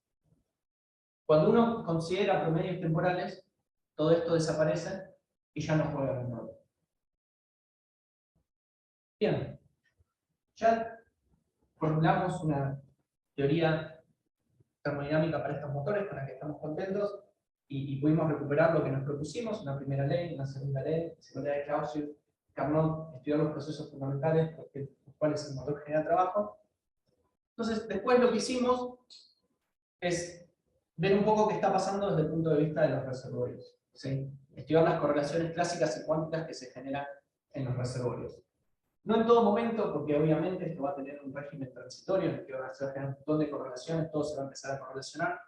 S2: Cuando uno considera promedios temporales, todo esto desaparece y ya no juega un rol. Bien, ya formulamos una teoría termodinámica para estos motores con la que estamos contentos y pudimos recuperar lo que nos propusimos, una primera ley, una segunda ley, segunda de Clausius, Carnot, estudiar los procesos fundamentales por los cuales el motor genera trabajo. Entonces, después lo que hicimos es ver un poco qué está pasando desde el punto de vista de los reservorios. ¿Sí? Estudiar las correlaciones clásicas y cuánticas que se generan en los reservorios. No en todo momento, porque obviamente esto va a tener un régimen transitorio en el que va a generar un montón de correlaciones, todo se va a empezar a correlacionar,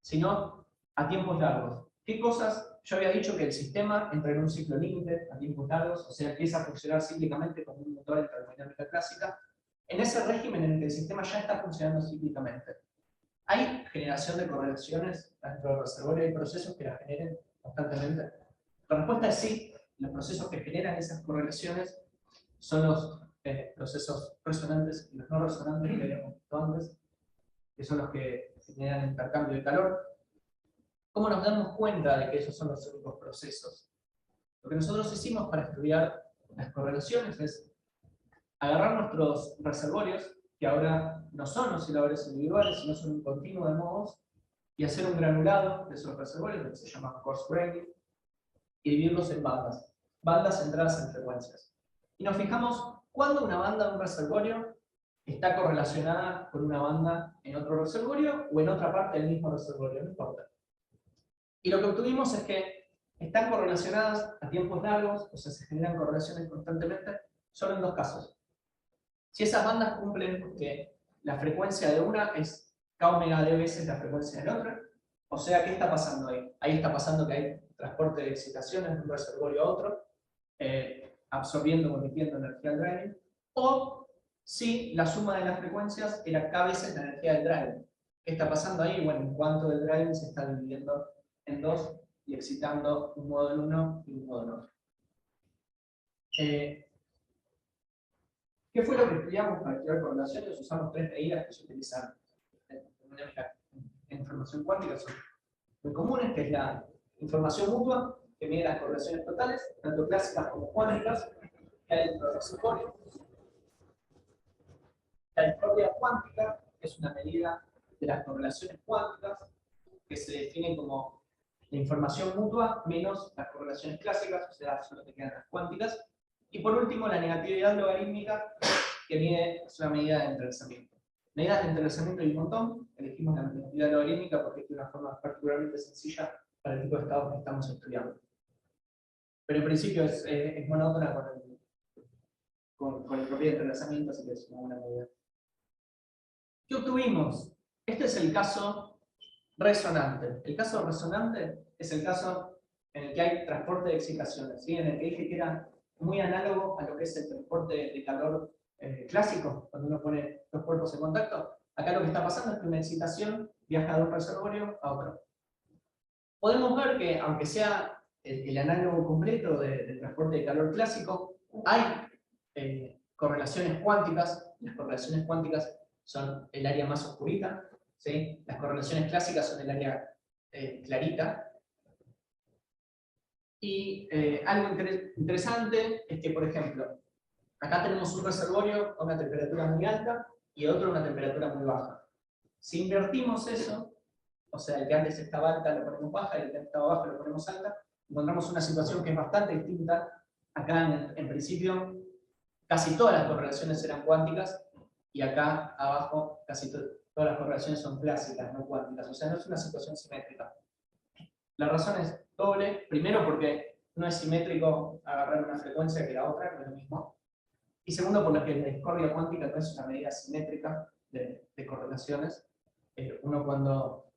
S2: sino a tiempos largos. ¿Qué cosas? Yo había dicho que el sistema entra en un ciclo límite a tiempos largos, o sea, empieza a funcionar cíclicamente como un motor en termodinámica clásica. En ese régimen en el que el sistema ya está funcionando cíclicamente, ¿hay generación de correlaciones dentro del reservorio? ¿Hay procesos que las generen constantemente? La respuesta es sí. Los procesos que generan esas correlaciones son los procesos resonantes y los no resonantes que habíamos visto antes, que son los que generan intercambio de calor. ¿Cómo nos damos cuenta de que esos son los únicos procesos? Lo que nosotros hicimos para estudiar las correlaciones es agarrar nuestros reservorios, que ahora no son osciladores individuales, sino son un continuo de modos, y hacer un granulado de esos reservorios, que se llama coarse graining, y dividirlos en bandas. bandas centradas en frecuencias. Y nos fijamos cuándo una banda de un reservorio está correlacionada con una banda en otro reservorio o en otra parte del mismo reservorio, no importa. Y lo que obtuvimos es que están correlacionadas a tiempos largos, o sea, se generan correlaciones constantemente, solo en dos casos. Si esas bandas cumplen que la frecuencia de una es k omega d veces la frecuencia de la otra, o sea, ¿qué está pasando ahí? Ahí está pasando que hay transporte de excitaciones de un reservorio a otro, absorbiendo o emitiendo energía del driving, o si la suma de las frecuencias era k veces la energía del driving. ¿Qué está pasando ahí? Bueno, en cuanto del driving se está dividiendo en dos y excitando un modo en uno y un modo en otro. ¿Qué fue lo que estudiamos para estudiar correlaciones? Usamos tres medidas que se utilizan en información cuántica, son muy comunes, que es la información mutua, que mide las correlaciones totales, tanto clásicas como cuánticas, que hay dentro del reservorio. La discordia cuántica es una medida de las correlaciones cuánticas, que se define como la información mutua menos las correlaciones clásicas, o sea, solo te quedan las cuánticas. Y por último, la negatividad logarítmica, que mide, es una medida de entrelazamiento. Medidas de entrelazamiento hay un montón, elegimos la negatividad logarítmica porque es una forma particularmente sencilla para el tipo de estados que estamos estudiando. Pero en principio es monótona con el propio entrelazamiento, así que es una buena medida. ¿Qué obtuvimos? Este es el caso resonante. El caso resonante es el caso en el que hay transporte de excitaciones, ¿sí? En el que dije que era muy análogo a lo que es el transporte de calor clásico, cuando uno pone dos cuerpos en contacto. Acá lo que está pasando es que una excitación viaja de un reservorio a otro. Podemos ver que, aunque sea el análogo completo del transporte de calor clásico, hay correlaciones cuánticas. Las correlaciones cuánticas son el área más oscurita, ¿sí? Las correlaciones clásicas son el área clarita. Y algo interesante es que, por ejemplo, acá tenemos un reservorio a una temperatura muy alta y otro a una temperatura muy baja. Si invertimos eso, o sea, el que antes estaba alta lo ponemos baja y el que antes estaba baja lo ponemos alta, encontramos una situación que es bastante distinta. Acá, en principio, casi todas las correlaciones eran cuánticas, y acá abajo casi todas las correlaciones son clásicas, no cuánticas. O sea, no es una situación simétrica. La razón es doble. Primero, porque no es simétrico agarrar una frecuencia que la otra, no es lo mismo. Y segundo, porque la discordia cuántica no es una medida simétrica de correlaciones. Uno cuando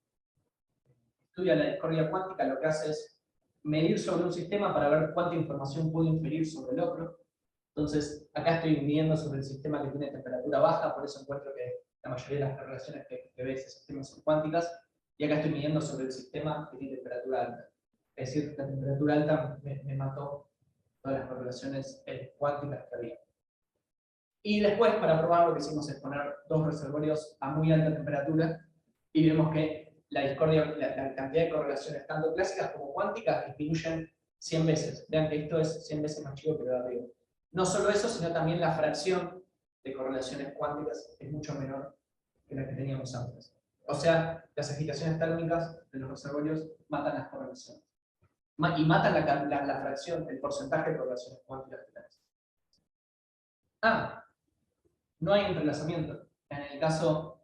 S2: estudia la discordia cuántica lo que hace es medir sobre un sistema para ver cuánta información puede inferir sobre el otro. Entonces, acá estoy midiendo sobre el sistema que tiene temperatura baja, por eso encuentro que la mayoría de las correlaciones que ve ese sistema son cuánticas, y acá estoy midiendo sobre el sistema que tiene temperatura alta. Es decir, la temperatura alta me mató todas las correlaciones cuánticas que había. Y después, para probar, lo que hicimos es poner dos reservorios a muy alta temperatura, y vemos que la cantidad de correlaciones, tanto clásicas como cuánticas, disminuyen 100 veces. Vean que esto es 100 veces más chico que lo de arriba. No solo eso, sino también la fracción de correlaciones cuánticas es mucho menor que la que teníamos antes. O sea, las agitaciones térmicas de los reservorios matan las correlaciones. Y matan la fracción, el porcentaje de correlaciones cuánticas que tenemos. No hay entrelazamiento. En el caso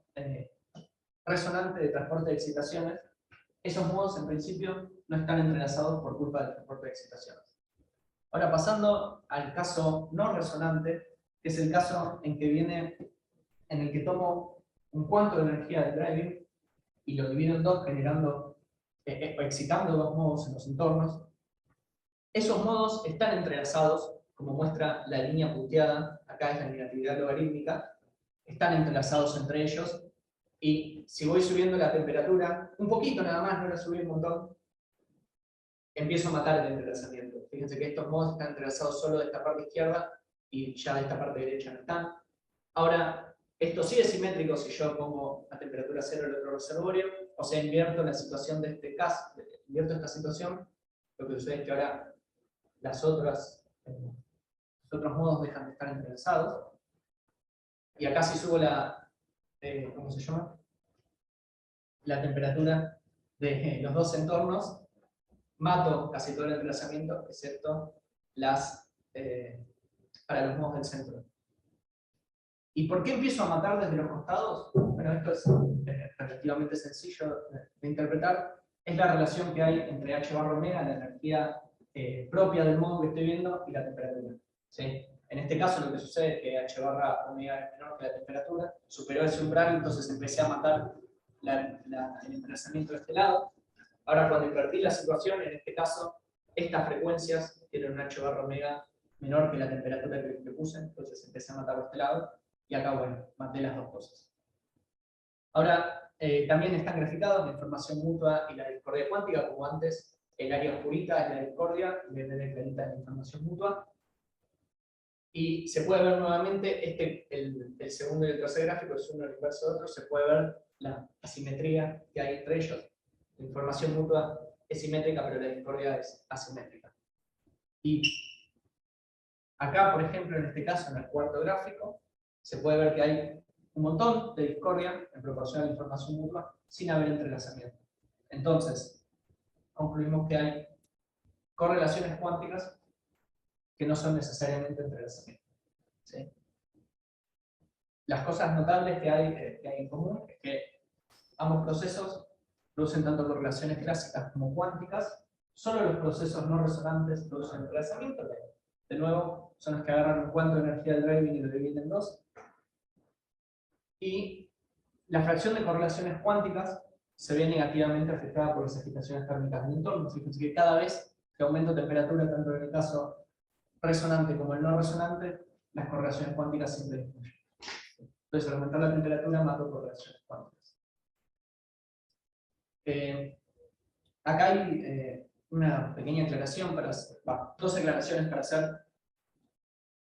S2: resonante de transporte de excitaciones, esos modos en principio no están entrelazados por culpa del transporte de excitaciones. Ahora, pasando al caso no resonante, que es el caso en el que tomo un cuanto de energía del driving y lo divido en dos, excitando dos modos en los entornos. Esos modos están entrelazados, como muestra la línea punteada, acá es la negatividad logarítmica, están entrelazados entre ellos, y si voy subiendo la temperatura, un poquito nada más, no la subí un montón, empiezo a matar el entrelazamiento. Fíjense que estos modos están entrelazados solo de esta parte izquierda y ya de esta parte derecha no están. Ahora, esto sí es simétrico si yo pongo a temperatura cero el otro reservorio, o sea, invierto la situación de este caso, invierto esta situación, lo que sucede es que ahora los otros modos dejan de estar entrelazados. Y acá si subo ¿cómo se llama? La temperatura de los dos entornos, mato casi todo el entrelazamiento, excepto para los modos del centro. ¿Y por qué empiezo a matar desde los costados? Bueno, esto es relativamente sencillo de interpretar. Es la relación que hay entre h barra omega, la energía propia del modo que estoy viendo, y la temperatura. ¿Sí? En este caso lo que sucede es que h barra omega es menor que la temperatura, superó ese umbral, entonces empecé a matar el emplazamiento de este lado. Ahora cuando invertí la situación, en este caso, estas frecuencias tienen un h barra omega menor que la temperatura que puse, entonces empecé a matar de este lado, y acá, bueno, maté las dos cosas. Ahora, también están graficados la información mutua y la discordia cuántica, como antes, el área oscurita es la discordia, y el área clarita es la información mutua. Y se puede ver nuevamente, el segundo y el tercer gráfico es uno al inverso de otro, se puede ver la asimetría que hay entre ellos. La información mutua es simétrica, pero la discordia es asimétrica. Y acá, por ejemplo, en este caso, en el cuarto gráfico, se puede ver que hay un montón de discordia en proporción a la información mutua sin haber entrelazamiento. Entonces, concluimos que hay correlaciones cuánticas que no son necesariamente entrelazamiento. ¿Sí? Las cosas notables que hay en común es que ambos procesos producen tanto correlaciones clásicas como cuánticas. Solo los procesos no resonantes producen entrelazamiento. De nuevo, son los que agarran un cuanto de energía del driving y lo dividen en dos. Y la fracción de correlaciones cuánticas se ve negativamente afectada por las agitaciones térmicas del entorno. Fíjense que cada vez que aumento temperatura, tanto en el caso resonante como el no resonante, las correlaciones cuánticas siempre disminuyen. Entonces, al aumentar la temperatura, mato correlaciones cuánticas. Acá hay una pequeña aclaración, dos aclaraciones para hacer.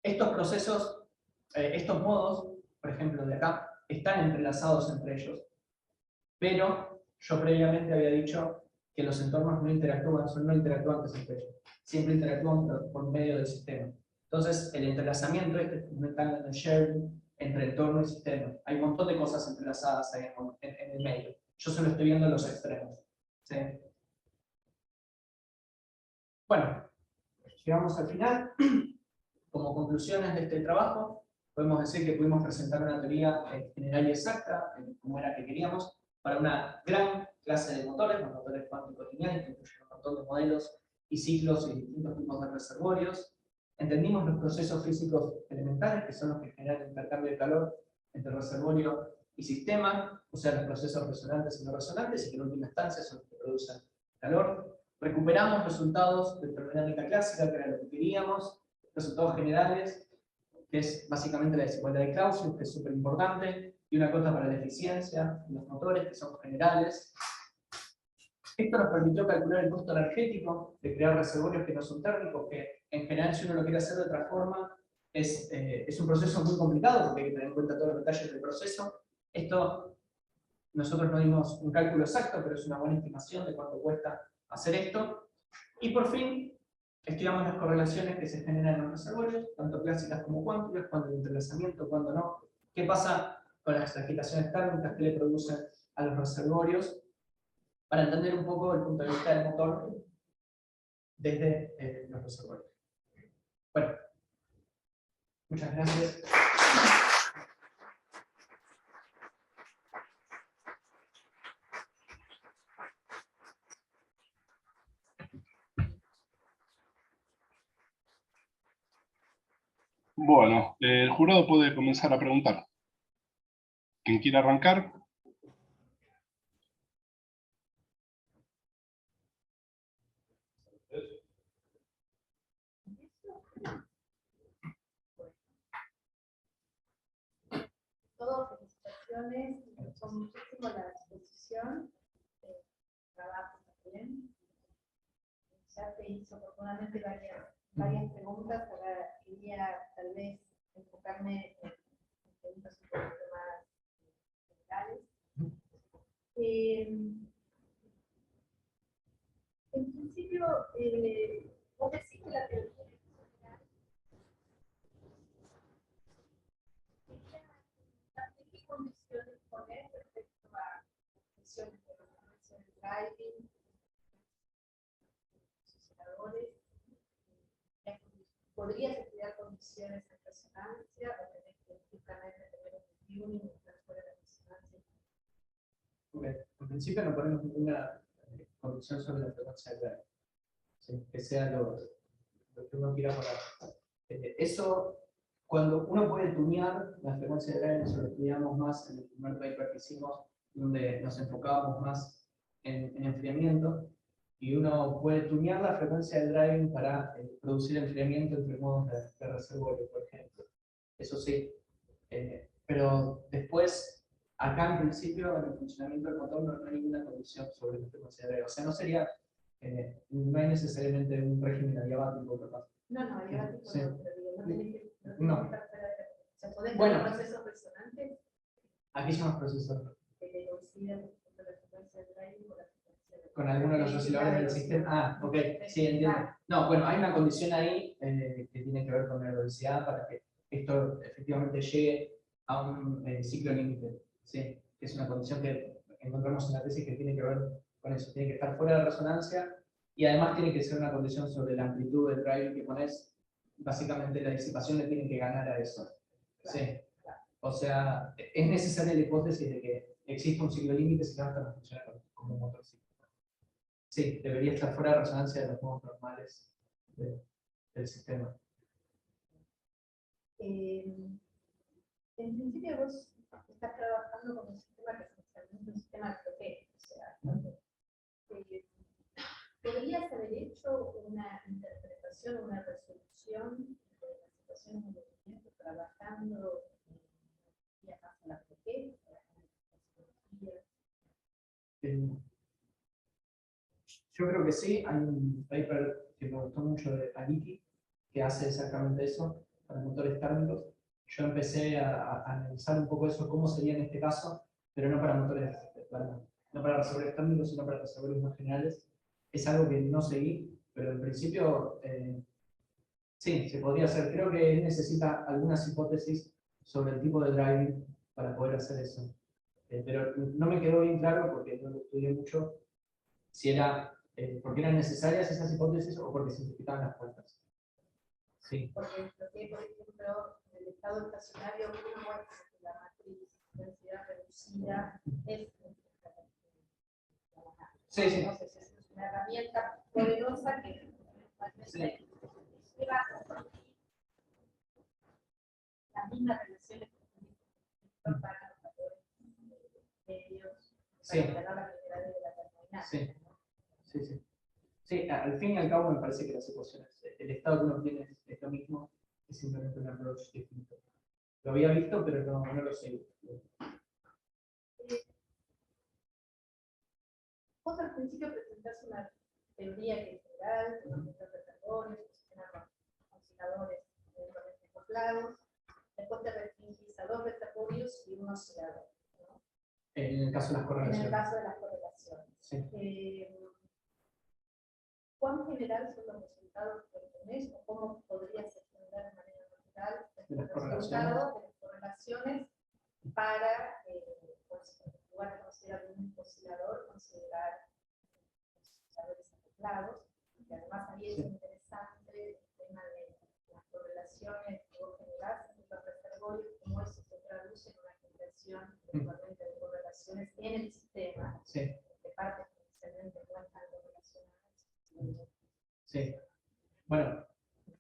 S2: Estos procesos, estos modos, por ejemplo, de acá, están entrelazados entre ellos, pero yo previamente había dicho que los entornos no interactúan, son no interactuantes entre ellos, siempre interactúan por medio del sistema. Entonces, el entrelazamiento es fundamental en el sharing entre entorno y sistema. Hay un montón de cosas entrelazadas ahí en el medio. Yo solo estoy viendo los extremos. ¿Sí? Bueno, llegamos al final. Como conclusiones de este trabajo, podemos decir que pudimos presentar una teoría general y exacta, como era que queríamos, para una gran clase de motores, los motores cuánticos lineales, que incluyen un montón de modelos y ciclos y distintos tipos de reservorios. Entendimos los procesos físicos elementales, que son los que generan el intercambio de calor entre reservorio y sistema, o sea, los procesos resonantes y no resonantes, y que en última instancia son los que producen calor. Recuperamos resultados de termodinámica clásica, que era lo que queríamos, resultados generales, que es básicamente la desigualdad de Clausius, que es súper importante, y una cosa para la eficiencia en los motores, que son generales. Esto nos permitió calcular el costo energético de crear reservorios que no son térmicos, que en general, si uno lo quiere hacer de otra forma, es un proceso muy complicado, porque hay que tener en cuenta todos los detalles del proceso. Esto, nosotros no dimos un cálculo exacto, pero es una buena estimación de cuánto cuesta hacer esto. Y por fin, estudiamos las correlaciones que se generan en los reservorios, tanto clásicas como cuánticas, cuándo hay entrelazamiento, cuándo no. ¿Qué pasa con las agitaciones térmicas que le producen a los reservorios? Para entender un poco el punto de vista del motor desde los reservorios. Bueno, muchas gracias.
S1: Bueno, el jurado puede comenzar a preguntar. ¿Quién quiere arrancar?
S3: Todo, felicitaciones, son muchísimo la exposición, trabajo también. Ya se hizo afortunadamente varias preguntas, ahora quería tal vez enfocarme en preguntas un poquito más generales. En principio, vos decís que la teoría ¿en qué condiciones poner respecto a condiciones de referencia del driving, procesadores, las condiciones ¿podrías estudiar condiciones en resonancia o tenés que estrictamente tener un tuning y estar fuera de la resonancia?
S2: Okay. En principio no ponemos ninguna condición sobre la frecuencia del drive. ¿Sí? Que sea lo que uno quiera poner. Eso, cuando uno puede tunear la frecuencia de drive, eso lo estudiamos más en el primer paper que hicimos, donde nos enfocábamos más en enfriamiento, y uno puede tunear la frecuencia del driving para producir enfriamiento entre modos de reservorio, por ejemplo. Eso sí. Pero después, acá en principio, en el funcionamiento del motor no hay ninguna condición sobre la frecuencia de drive. O sea, no sería, no hay necesariamente un régimen adiabático capaz.
S3: No, adiabático
S2: Sí.
S3: no, pero digo, no tenés que
S2: No.
S3: estar fuera de la. O sea, podés
S2: Bueno.
S3: tener procesos resonantes
S2: Aquí son los procesos.
S3: que te coinciden con la frecuencia del driving o la frecuencia del.
S2: Con alguno de los osciladores del sistema. Ah, ok, sí, entiendo. No, bueno, hay una condición ahí que tiene que ver con la velocidad para que esto efectivamente llegue a un ciclo límite. Sí, que es una condición que encontramos en la tesis que tiene que ver con eso. Tiene que estar fuera de resonancia y además tiene que ser una condición sobre la amplitud del driving que pones. Básicamente la disipación le tiene que ganar a eso. Sí. O sea, es necesaria la hipótesis de que existe un ciclo límite si no, esto no funciona como un motor ciclo. Sí, debería estar fuera de resonancia de los modos normales del sistema.
S3: En principio vos estás trabajando con un sistema que es esencialmente un sistema de bloqueo, o sea, ¿podrías haber hecho una interpretación, una resolución de las situaciones de movimiento trabajando en la bloqueo?
S2: Yo creo que sí, hay un paper que me gustó mucho de Aliki que hace exactamente eso para motores térmicos. Yo empecé a analizar un poco eso, cómo sería en este caso, pero no para motores, no para reservorios térmicos, sino para reservorios más generales. Es algo que no seguí, pero en principio sí, se podría hacer. Creo que necesita algunas hipótesis sobre el tipo de driving para poder hacer eso. Pero no me quedó bien claro, porque no lo estudié mucho, si era porque eran necesarias esas hipótesis o porque simplificaban las cuentas. Sí.
S3: Porque el bloqueo, por ejemplo, en el estado estacionario, uno muestra que la matriz de densidad reducida es
S2: Sí, sí.
S3: entonces es una herramienta poderosa que realmente lleva a las mismas relaciones para los valores medios
S2: Sí.
S3: para obtener la propiedad de la terminal.
S2: Sí. Sí, sí. Sí, al fin y al cabo me parece que las ecuaciones, el estado que uno tiene es lo mismo, es simplemente un approach distinto. Lo había visto, pero no lo sé.
S3: Vos al principio presentás una teoría que es general, con los reservorios, funcionan con osciladores eventualmente acoplados, después te restringís a 2 reservorios y un oscilador, ¿no?
S2: En el caso de las
S3: En
S2: correlaciones.
S3: el caso de las correlaciones.
S2: Sí.
S3: ¿Cuán general son los resultados que obtenés o cómo podrías extender de manera natural los resultados de las correlaciones para, pues, en lugar de considerar un oscilador, considerar osciladores acoplados? Y además ahí es interesante el tema de las correlaciones que vos generás entre los reservorios, cómo eso se traduce en una generación eventualmente de correlaciones en el sistema, de partes que inicialmente no están correlacionadas.
S2: Sí. Bueno,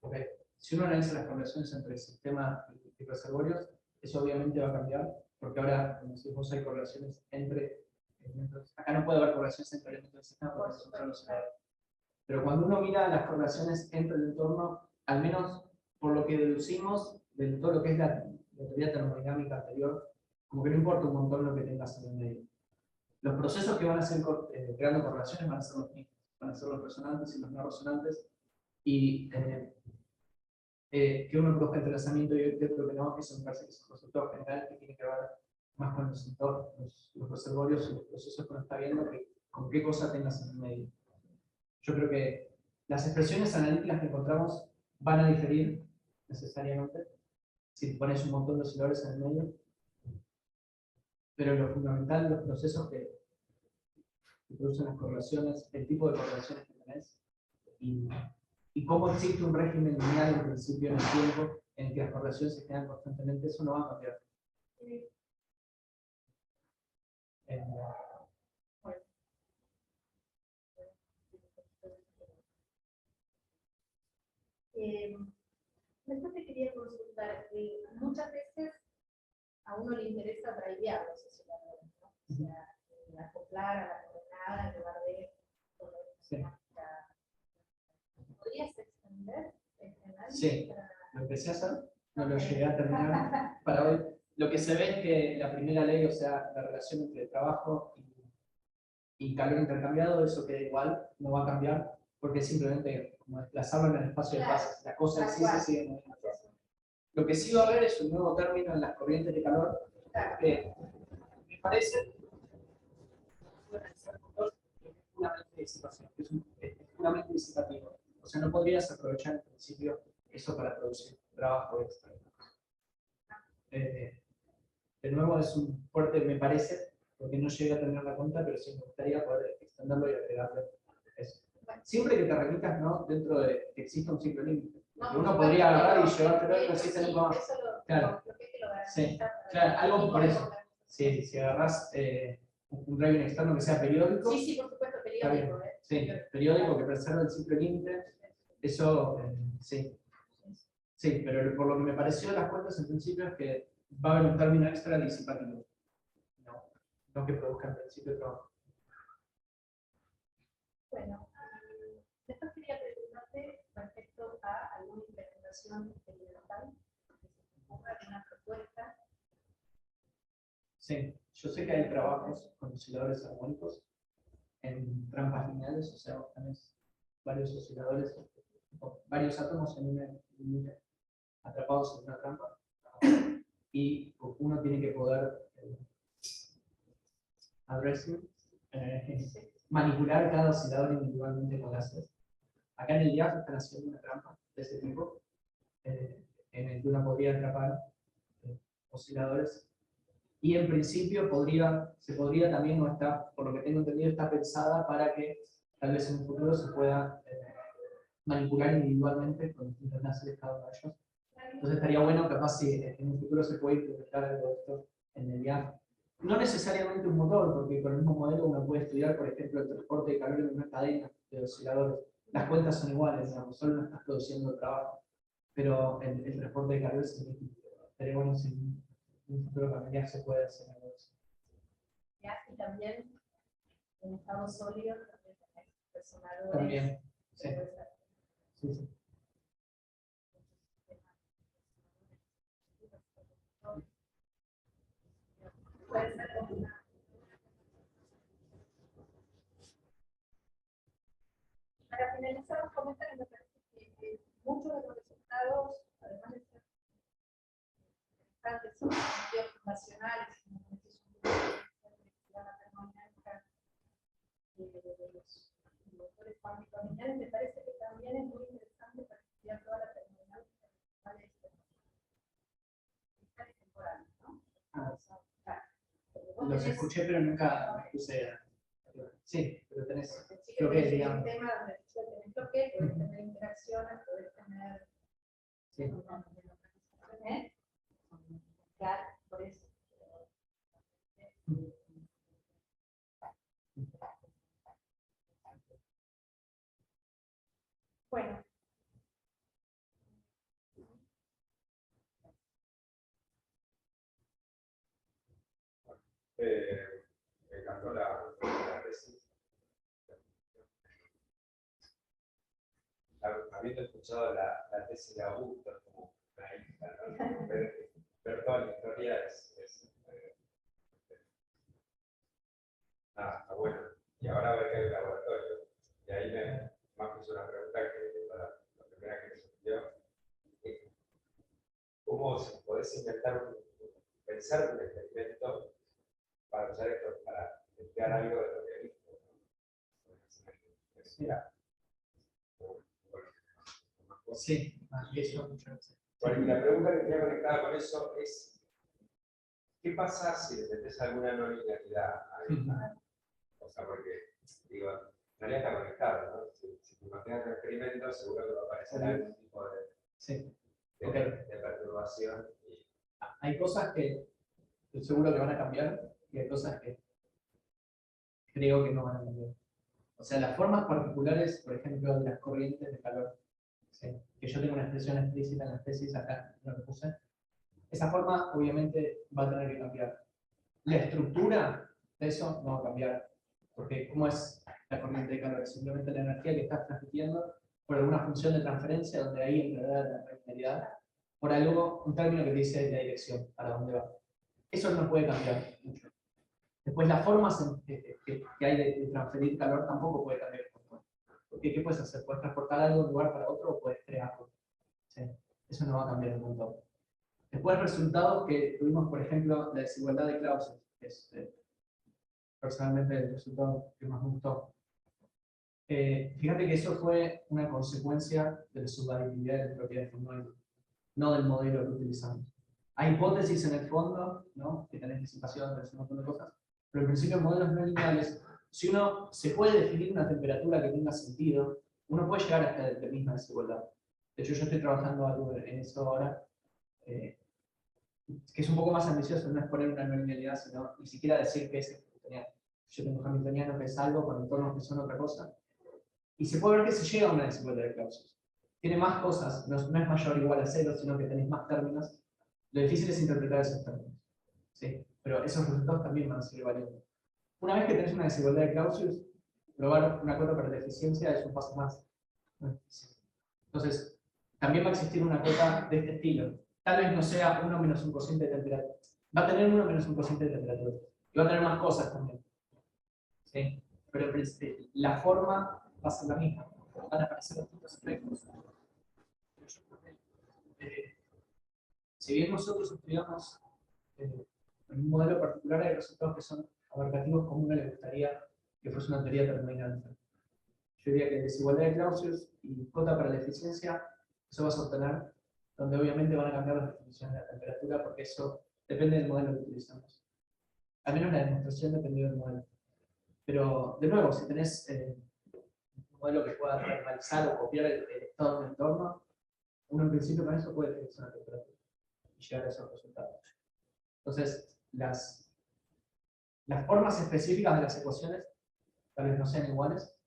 S2: okay. Si uno analiza las correlaciones entre el sistema y reservorios, eso obviamente va a cambiar, porque ahora, como decimos, hay correlaciones entre elementos. Acá no puede haber correlaciones entre elementos del sistema porque son solo osciladores. Pero cuando uno mira las correlaciones entre el entorno, al menos por lo que deducimos de todo lo que es la teoría termodinámica anterior, como que no importa un montón lo que tengas en el medio. Los procesos que van a ser creando correlaciones van a ser los mismos. Van a ser los resonantes y los no resonantes, y que uno produzca entrelazamiento y otro que no, eso me parece que es un resultado general que tiene que ver más con los reservorios y los procesos que uno está viendo, que con qué cosa tengas en el medio. Yo creo que las expresiones analíticas que encontramos van a diferir necesariamente si pones un montón de osciladores en el medio, pero lo fundamental, los procesos que producen las correlaciones, el tipo de correlaciones que tenés, y y cómo existe un régimen lineal en principio en el tiempo, en que las correlaciones se generan constantemente, eso no va a cambiar.
S3: Después te quería consultar, muchas veces a uno le interesa drivear los osciladores, ¿no? O sea, acoplar a la coordenada en lugar de ¿Podrías extender este análisis?
S2: Sí, lo empecé a hacer, no lo llegué a terminar para hoy. Lo que se ve es que la primera ley, o sea, la relación entre trabajo y calor intercambiado, eso queda igual, no va a cambiar, porque es simplemente como desplazarlo en el espacio de fases. La cosa en sí se sigue moviendo. Lo que sí va a haber es un nuevo término en las corrientes de calor, que me parece puramente disipación, que es puramente disipativo. O sea, no podrías aprovechar en principio eso para producir trabajo extra. De nuevo, es un fuerte, me parece, porque no llegué a tener la cuenta, pero sí me gustaría poder extenderlo y agregarle eso. Siempre que te remitas, ¿no? Dentro de que exista un ciclo límite.
S3: No,
S2: uno podría agarrar y llevártelo y no existe nunca más.
S3: Eso
S2: Claro.
S3: Sí,
S2: claro, algo por eso. Sí, si agarras un driving externo que sea periódico.
S3: Sí, por supuesto, periódico.
S2: Sí, periódico que preserva el ciclo límite. Eso, sí. Sí, pero por lo que me pareció de las cuentas en principio es que va a haber un término extra disipativo. No que produzca en principio trabajo.
S3: Bueno, después quería preguntarte respecto a alguna implementación experimental, que se ponga alguna propuesta.
S2: Sí, yo sé que hay trabajos con osciladores armónicos en trampas lineales, o sea, tenés varios osciladores, varios átomos en una línea atrapados en una trampa, y uno tiene que poder manipular cada oscilador individualmente con láser. Acá en el IAF están haciendo una trampa de ese tipo, en el que uno podría atrapar osciladores, y en principio se podría también, no está, por lo que tengo entendido, está pensada para que tal vez en un futuro se pueda manipular individualmente con distintos láseres cada uno de ellos. Entonces estaría bueno, capaz si en un futuro se puede implementar algo de esto en el IAF. No necesariamente un motor, porque con el mismo modelo uno puede estudiar, por ejemplo, el transporte de calor en una cadena de osciladores. Las cuentas son iguales, digamos, solo no estás produciendo trabajo. Pero el transporte de calor es distinto. Estaría bueno si en un futuro familiar se puede hacer algo de eso.
S3: Y también en estado sólido, también tenés resonadores.
S2: También, sí. Sí, sí.
S3: Puede ser como una... Para finalizar los comentarios, me parece que muchos de los resultados, además de ser interesantes, son estudios nacionales, como la termodinámica de los motores cuánticos lineales, me parece que también es muy interesante para estudiar toda la termodinámica de los temporales, ¿no?
S2: Los escuché, pero nunca me puse a... Sí, pero tenés...
S3: Creo que es un tema donde tenés bloque, puedes tener interacciones, puedes tener...
S2: Sí.
S3: Claro, por eso. Bueno.
S4: Me encantó la tesis. Habiendo escuchado la tesis de Augusto como una hija, ¿no? Ver toda la historia está bueno. Y ahora ver que hay un laboratorio. Y ahí me puso una pregunta que la primera que me surgió. ¿Cómo podés inventar pensar un experimento para usar esto, para estudiar algo de lo que he visto?
S2: Sí, eso muchas veces.
S4: Bueno, la pregunta que tenía conectada con eso es: ¿qué pasa si le metes alguna no linealidad a esta? O sea, porque, digo, en realidad está conectado, ¿no? Si tu imagínate un experimento, seguro que va a aparecer algún tipo de,
S2: Sí.
S4: de,
S2: Ok.
S4: de perturbación. Y,
S2: Hay cosas que estoy seguro que van a cambiar y hay cosas que creo que no van a cambiar. O sea, las formas particulares, por ejemplo, de las corrientes de calor, ¿sí? Que yo tengo una expresión explícita en la tesis, acá no lo puse, esa forma obviamente va a tener que cambiar. La estructura de eso no va a cambiar, porque ¿cómo es la corriente de calor? Es simplemente la energía que estás transmitiendo por alguna función de transferencia donde ahí entrará la regularidad, por algo, un término que te dice la dirección, para dónde va. Eso no puede cambiar mucho. Después las formas que hay de transferir calor tampoco puede cambiar. Porque ¿qué puedes hacer? Puedes transportar algo de un lugar para otro o puedes crearlo. ¿Sí? Eso no va a cambiar un montón. Después resultados que tuvimos, por ejemplo, la desigualdad de Clausen, que es personalmente el resultado que más me gustó. Fíjate que eso fue una consecuencia de la subaditividad de las propiedades del modelo, no del modelo que utilizamos. Hay hipótesis en el fondo, ¿no? Que tenés disipación, tenés un montón de cosas, pero en principio en modelos no lineales, si uno se puede definir una temperatura que tenga sentido, uno puede llegar hasta la misma desigualdad. De hecho, yo estoy trabajando algo en eso ahora, que es un poco más ambicioso, no es poner una no linealidad, sino ni siquiera decir que es hamiltoniano. Yo tengo hamiltoniano que es algo, con entornos que son otra cosa, y se puede ver que se llega a una desigualdad de Clausius. Tiene más cosas, no es mayor o igual a cero, sino que tenéis más términos. Lo difícil es interpretar esos términos. ¿Sí? Pero esos resultados también van a seguir variando. Una vez que tenés una desigualdad de Clausius, probar una cota para la eficiencia es un paso más. Entonces, también va a existir una cota de este estilo. Tal vez no sea 1 menos un cociente de temperatura. Va a tener 1 menos un cociente de temperatura. Y va a tener más cosas también. ¿Sí? Pero la forma va a ser la misma. Van a aparecer distintos efectos. Si bien nosotros estudiamos en un modelo particular, hay resultados que son abarcativos como uno le gustaría que fuese una teoría termodinámica. Yo diría que desigualdad de Clausius y cota para la eficiencia, eso va a sostener, donde obviamente van a cambiar las definiciones de la temperatura, porque eso depende del modelo que utilizamos. Al menos la demostración depende del modelo. Pero, de nuevo, si tenés un modelo que pueda normalizar o copiar el estado del entorno, uno en principio con eso puede utilizar la temperatura y llegar a esos resultados. Entonces, las formas específicas de las ecuaciones tal vez no sean iguales,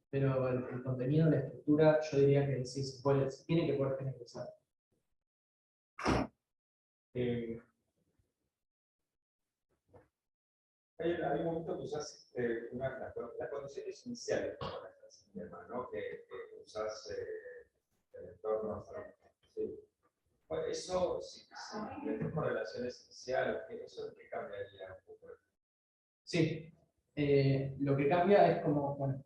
S2: pero el contenido, la estructura, yo diría que sí se tiene que poder generalizar.
S4: Hay un momento que usas las condiciones iniciales para este sistema, ¿no? Que usas el entorno. Sí. Bueno, eso, si tenés correlaciones iniciales, ¿eso es que cambiaría un poco?
S2: Sí, lo que cambia es como, bueno,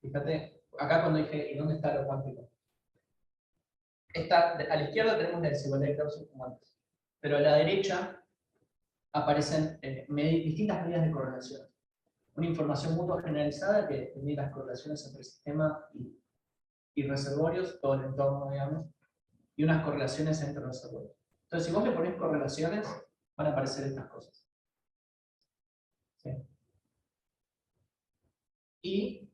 S2: fíjate, acá cuando dije, ¿y dónde está lo cuántico? A la izquierda tenemos la desigualdad de Clausius como antes, pero a la derecha aparecen distintas medidas de correlación. Una información mutua generalizada que mide las correlaciones entre el sistema y reservorios, todo el entorno, digamos, y unas correlaciones entre reservorios. Entonces, si vos le ponés correlaciones, van a aparecer estas cosas. ¿Sí? Y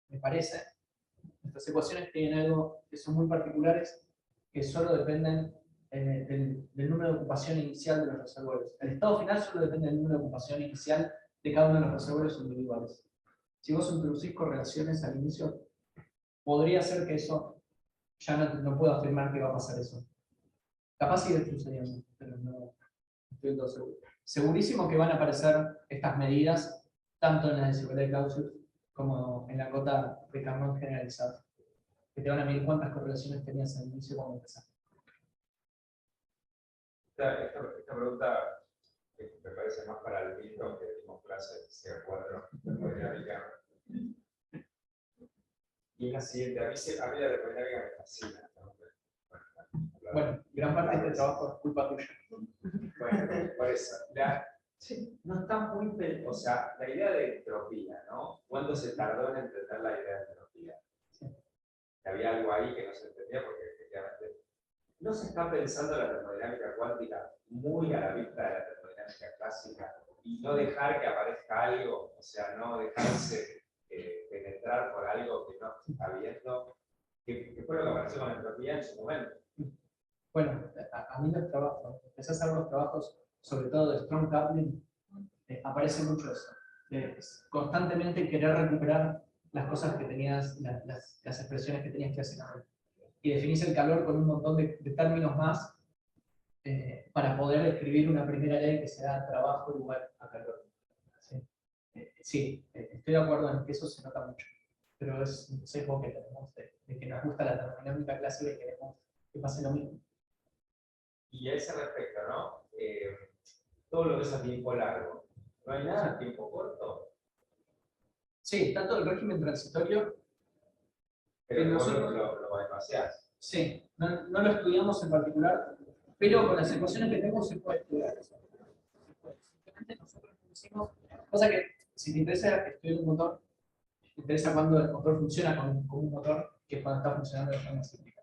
S2: me parece, estas ecuaciones tienen algo que son muy particulares, que solo dependen del número de ocupación inicial de los reservorios. El estado final solo depende del número de ocupación inicial de cada uno de los reservorios individuales. Si vos introducís correlaciones al inicio, podría ser que eso, ya no puedo afirmar que va a pasar eso. Capaz sigue sucediendo, pero no estoy todo seguro. Segurísimo que van a aparecer estas medidas, tanto en la desigualdad de Clausius como en la cota de Carnot generalizada, que te van a medir cuántas correlaciones tenías al inicio cuando empezaste.
S4: Esta pregunta me parece más para el Milton, que dimos clase en C4 de termodinámica. Y es la siguiente, a mí la termodinámica me fascina, ¿no?
S2: Bueno, gran parte de este trabajo es culpa tuya.
S4: Bueno, por eso. No está muy... O sea, la idea de entropía, ¿no? ¿Cuándo se tardó en entender la idea de entropía?
S2: Sí.
S4: Había algo ahí que no se entendía porque efectivamente no se está pensando la termodinámica cuántica muy a la vista de la termodinámica clásica y no dejar que aparezca algo, o sea, no dejarse penetrar por algo que no se está viendo, que fue lo que apareció con la entropía en su momento.
S2: Bueno, a mí los trabajos, empecé a hacer los trabajos, sobre todo de strong coupling, aparece mucho eso. Constantemente querer recuperar las cosas que tenías, las expresiones que tenías que hacer. Y definís el calor con un montón de términos más para poder escribir una primera ley que sea trabajo igual a calor. Sí, sí, estoy de acuerdo en que eso se nota mucho, pero es un sesgo que tenemos de que nos gusta la termodinámica clásica y queremos que pase lo mismo.
S4: Y a ese respecto, ¿no? Todo lo que es a tiempo largo, ¿no hay nada a tiempo corto?
S2: Sí, tanto el régimen transitorio,
S4: Pero
S2: nosotros
S4: lo bypaseás.
S2: sí, no lo estudiamos en particular, pero con las ecuaciones que tenemos se puede estudiar eso. Simplemente nosotros decimos, cosa que si te interesa estudiar un motor, te interesa cuando el motor funciona con un motor, que es cuando está funcionando de forma cíclica.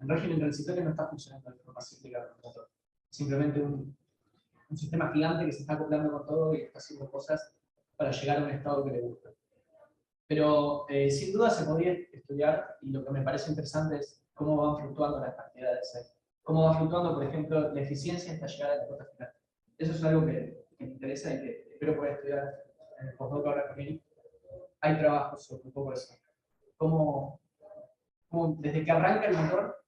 S2: En régimen transitorio no está funcionando de forma cíclica con el motor. Simplemente un sistema gigante que se está acoplando con todo y está haciendo cosas para llegar a un estado que le gusta. Pero sin duda se podría estudiar, y lo que me parece interesante es cómo van fluctuando las cantidades ahí. Cómo va fluctuando, por ejemplo, la eficiencia hasta llegar a la cota final. Eso es algo que me interesa y que espero poder estudiar en el postdoc ahora con él. Hay trabajos sobre un poco eso. Cómo desde que arranca el motor,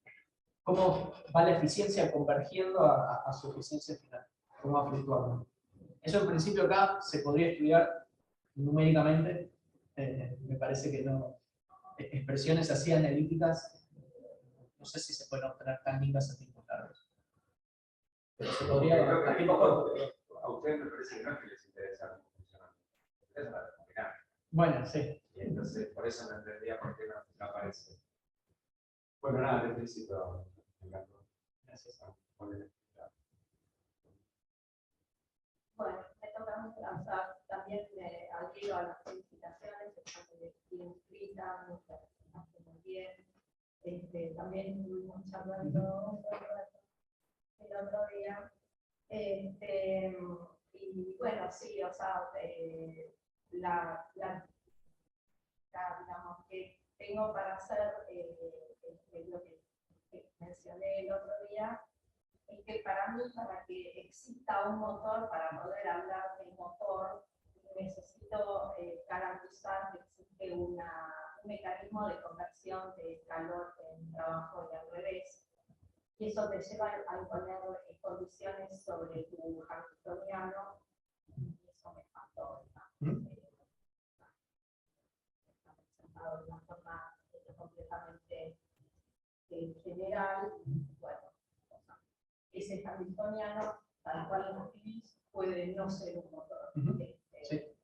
S2: cómo va la eficiencia convergiendo a su eficiencia final. Cómo va fluctuando. Eso en principio acá se podría estudiar numéricamente. Me parece que no. Expresiones así analíticas, no sé si se pueden obtener tan lindas a tiempos largos. Pero se podría a tiempo corto.
S4: A ustedes me parece que no es que les interesa cómo funciona. Les interesa la termodinámica.
S2: Bueno, sí.
S4: Y entonces, por eso no entendía por qué no aparece. Bueno, nada, te felicito.
S2: Gracias.
S3: Bueno, me toca lanzar también adhiero a las felicitaciones, están bien escritas, muy bien. También estuvimos charlando el otro día. Y bueno, sí, o sea, digamos, que tengo para hacer lo que mencioné el otro día, es que para mí, para que exista un motor, para poder hablar de motor, necesito garantizar que existe un mecanismo de conversión de calor en trabajo y al revés. Y eso te lleva a imponer condiciones sobre tu hamiltoniano, y eso me faltó. Está presentado de una forma completamente general. Bueno, ese hamiltoniano, tal cual lo escribís, puede no ser un motor.
S2: Sí.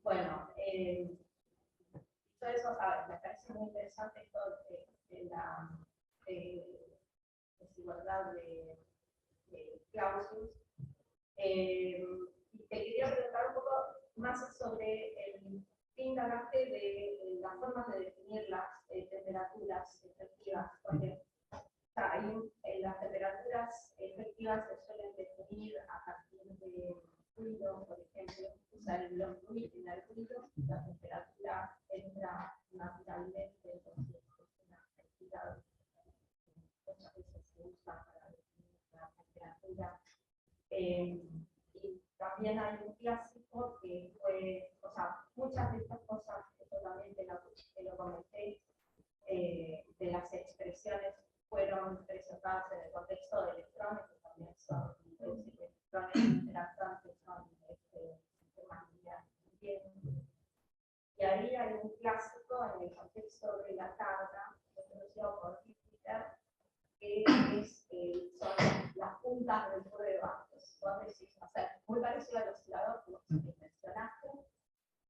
S3: Bueno, todo eso, me parece muy interesante esto de la desigualdad de Clausius. Y te quería preguntar un poco más sobre el que indagaste de las formas de definir las temperaturas efectivas, porque las temperaturas efectivas se suelen definir a partir de ruido, por ejemplo, en el ruido, la temperatura entra naturalmente, entonces es una actividad que muchas veces se usa para definir la temperatura. Y también hay un clásico que fue, o sea, muchas de estas cosas, que también te lo comenté, de las expresiones fueron presentadas en el contexto de electrones, que también son electrones interactantes, son sistemas lineales. Y ahí hay un clásico en el contexto de la carga, introducido por Peter, que son las puntas de prueba. Vos decís, o sea, muy parecido al oscilador que mencionaste,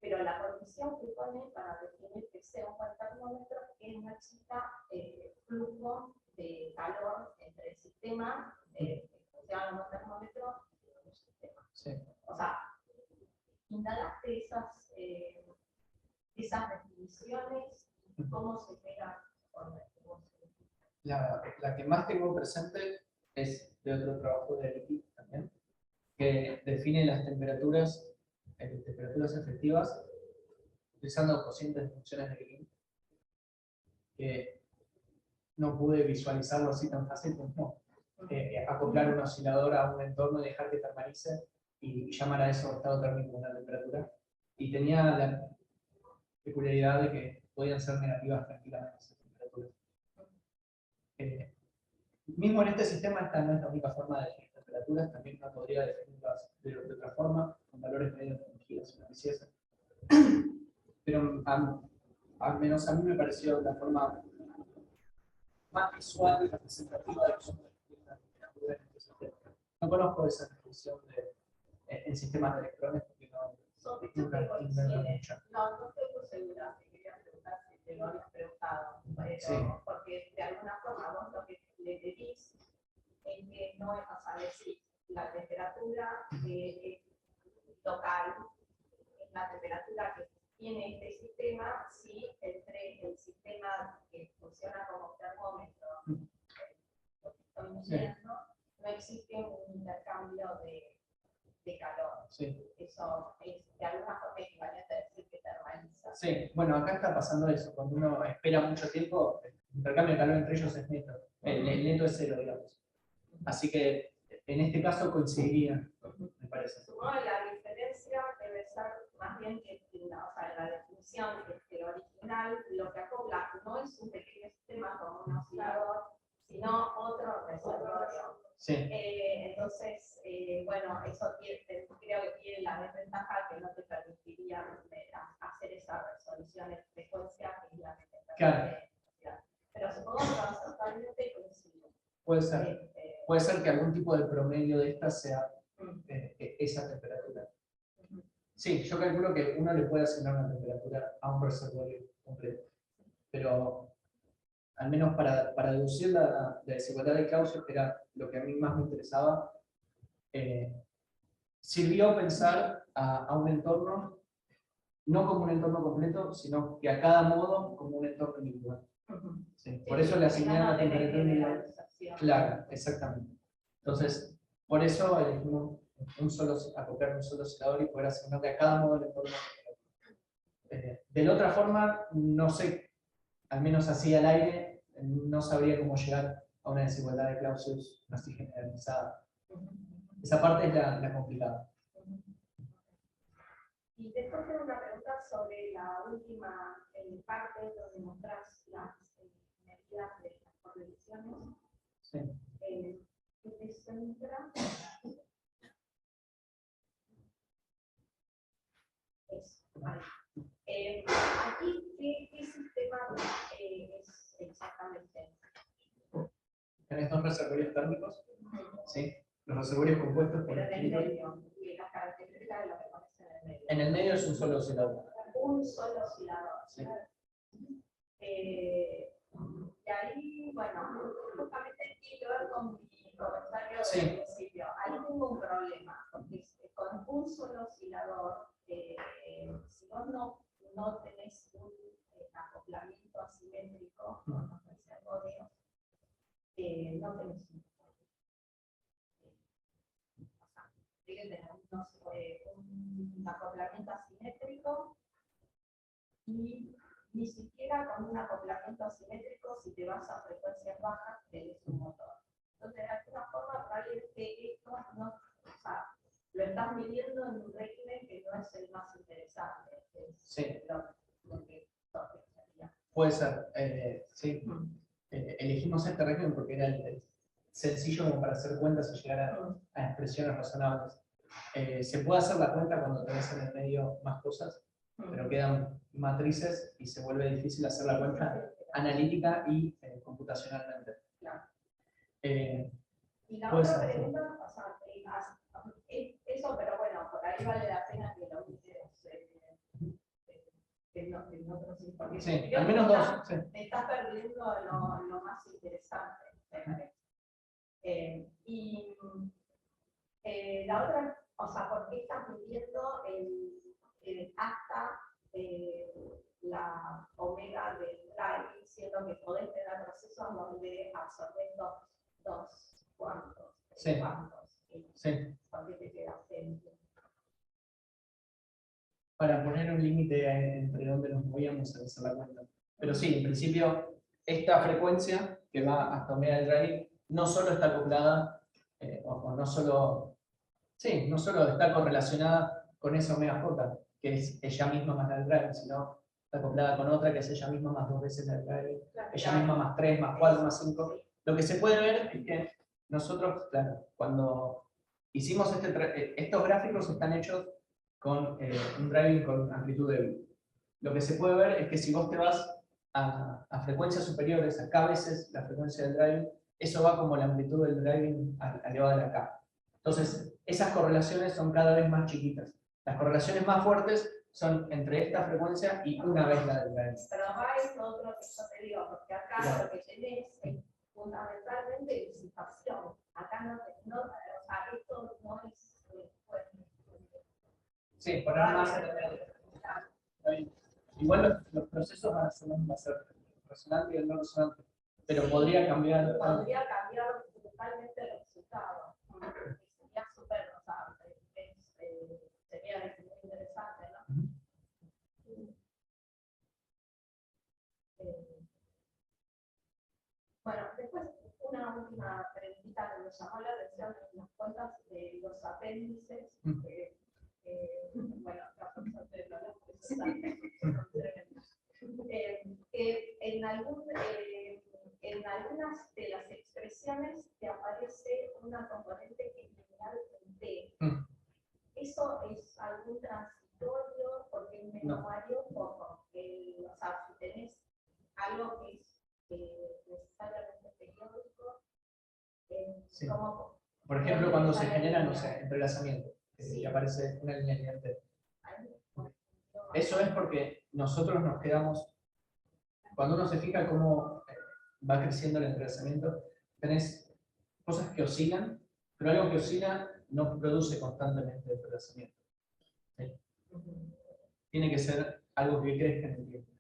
S3: pero la condición que pone para definir que sea un buen termómetro es una chica flujo de calor entre el sistema, que funciona como termómetro, y el sistema.
S2: Sí.
S3: O sea, indagaste esas definiciones y cómo se pegan con
S2: la que más tengo presente es de otro trabajo de Eric también, que define las temperaturas efectivas utilizando cocientes de funciones de Green, que no pude visualizarlo así tan fácil como acoplar un oscilador a un entorno y dejar que termalice y llamar a eso estado térmico de una temperatura. Y tenía la peculiaridad de que podían ser negativas tranquilamente esas temperaturas. Mismo en este sistema, esta no es la única forma de definir temperaturas, también uno podría definirlas de otra forma, con valores medios de energía, si uno quisiese. Pero al menos a mí me pareció la forma más visual y representativa de cómo definir la temperatura en este sistema. No conozco esa definición en sistemas de electrones porque no mucho.
S3: No estoy muy segura, te quería preguntar si te lo habías preguntado, pero,
S2: Sí.
S3: porque de alguna forma vos lo que le pedís es que no es, o sea, decir, la temperatura local es la temperatura que tiene este sistema si entre el sistema que funciona como termómetro, lo que estoy diciendo, no existe un intercambio de calor.
S2: Sí.
S3: Eso es de alguna forma equivalente a decir que termaliza.
S2: Sí, bueno, acá está pasando eso. Cuando uno espera mucho tiempo, el intercambio de calor entre ellos es neto. El neto es cero, digamos. Así que en este caso coincidiría, me parece.
S3: No, la diferencia debe ser más bien que o sea, la definición que original, lo que acopla no es un pequeño sistema como un oscilador, sino otro reservorio.
S2: Sí.
S3: Entonces, bueno, eso creo que tiene la desventaja que no te permitiría hacer esa resolución en frecuencia que es la que te permite.
S2: Claro.
S3: Pero supongo que totalmente coincide.
S2: Puede ser. Puede ser que algún tipo de promedio de estas sea esa temperatura. Sí, yo calculo que uno le puede asignar una temperatura a un reservorio completo. Pero al menos para deducir la desigualdad de Clausius, que era lo que a mí más me interesaba, sirvió pensar a un entorno, no como un entorno completo, sino que a cada modo como un entorno individual. Sí, por eso le asigné una temperatura individual. Claro, exactamente. Entonces, por eso elegimos acoplar un solo oscilador y poder asignarle a cada modo el entorno. De la otra forma, no sé, al menos así al aire, no sabría cómo llegar a una desigualdad de Clausius así generalizada. Esa parte es la complicada.
S3: Y después tengo una pregunta sobre la última parte donde mostrás las medidas de las correlaciones.
S2: Sí.
S3: ¿Qué te centra? Aquí, ¿qué sistema es exactamente?
S2: ¿Tenés dos reservorios térmicos? Sí. Los reservorios compuestos por
S3: Pero en el
S2: el
S3: medio, y las características de lo que pones en el medio.
S2: En el medio es un solo oscilador.
S3: Un solo oscilador.
S2: Sí.
S3: Y ahí, bueno, justamente tiene que ver con mi comentario
S2: Sí.
S3: del principio. Ahí tengo un problema, porque con un solo oscilador, si vos no tenés un acoplamiento asimétrico con los reservorios, no tenés tiene que tener un acoplamiento asimétrico y ni siquiera con un acoplamiento asimétrico, si te vas a frecuencias bajas, tenés un motor. Entonces, de alguna forma, probablemente esto no, o sea, lo estás midiendo en un régimen que no es el más interesante.
S2: Sí.
S3: Lo que sería.
S2: Puede ser. Sí. Elegimos este régimen porque era el sencillo como para hacer cuentas y llegar a expresiones razonables. Se puede hacer la cuenta cuando tenés en el medio más cosas, pero quedan matrices y se vuelve difícil hacer la cuenta analítica y computacionalmente.
S3: Claro. Y la otra pregunta, o sea, eso, pero bueno, por ahí vale la pena que lo mires en otros, porque
S2: sí, al menos dos. Sí.
S3: Te estás perdiendo lo más interesante. Y la otra, o sea, ¿por qué estás midiendo hasta la omega del Rayleigh, siendo que podés tener procesos donde absorbes dos cuantos?
S2: Sí.
S3: ¿Cuántos?
S2: Sí.
S3: ¿Por qué te queda centro?
S2: Para poner un límite entre donde nos movíamos a hacer la cuenta. Pero sí, en principio, esta frecuencia que va hasta omega del drive no solo está acoplada, o no solo, sí, no solo está correlacionada con esa omega j, que es ella misma más la del drive, sino está acoplada con otra que es ella misma más 2 veces la del drive, ella misma más 3, más 4, más 5. Lo que se puede ver es que nosotros, claro, cuando hicimos estos gráficos están hechos con un driving con amplitud débil. Lo que se puede ver es que si vos te vas a frecuencias superiores, a K veces la frecuencia del driving, eso va como la amplitud del driving elevada a la K. Entonces, esas correlaciones son cada vez más chiquitas. Las correlaciones más fuertes son entre esta frecuencia y una vez la del driving.
S3: Pero acá es otro que yo te digo, porque acá
S2: Claro.
S3: lo que tenés es fundamentalmente disipación. Acá no, o sea, esto no es.
S2: Sí, poner más en el medio. Está bien. Igual los procesos van a ser resonante y el no resonante, pero podría cambiar.
S3: Podría cambiar totalmente el resultado. Sería súper, o sea, sería muy interesante, ¿no? Bueno, después una última preguntita que me llamó la atención en las cuentas de los apéndices. Bueno, la profesora de los que en algunas de las expresiones te aparece una componente que es lineal en T. ¿Eso es algún transitorio? Porque en memorario poco. O sea, si tenés algo que es necesariamente periódico,
S2: Sí.
S3: ¿cómo?
S2: Por ejemplo, cuando se genera, no sé, entrelazamiento,
S3: Sí.
S2: y aparece una línea lineal. Eso es porque nosotros nos quedamos, cuando uno se fija cómo va creciendo el entrelazamiento, tenés cosas que oscilan, pero algo que oscila no produce constantemente entrelazamiento. ¿Sí? Tiene que ser algo que crezca en el tiempo.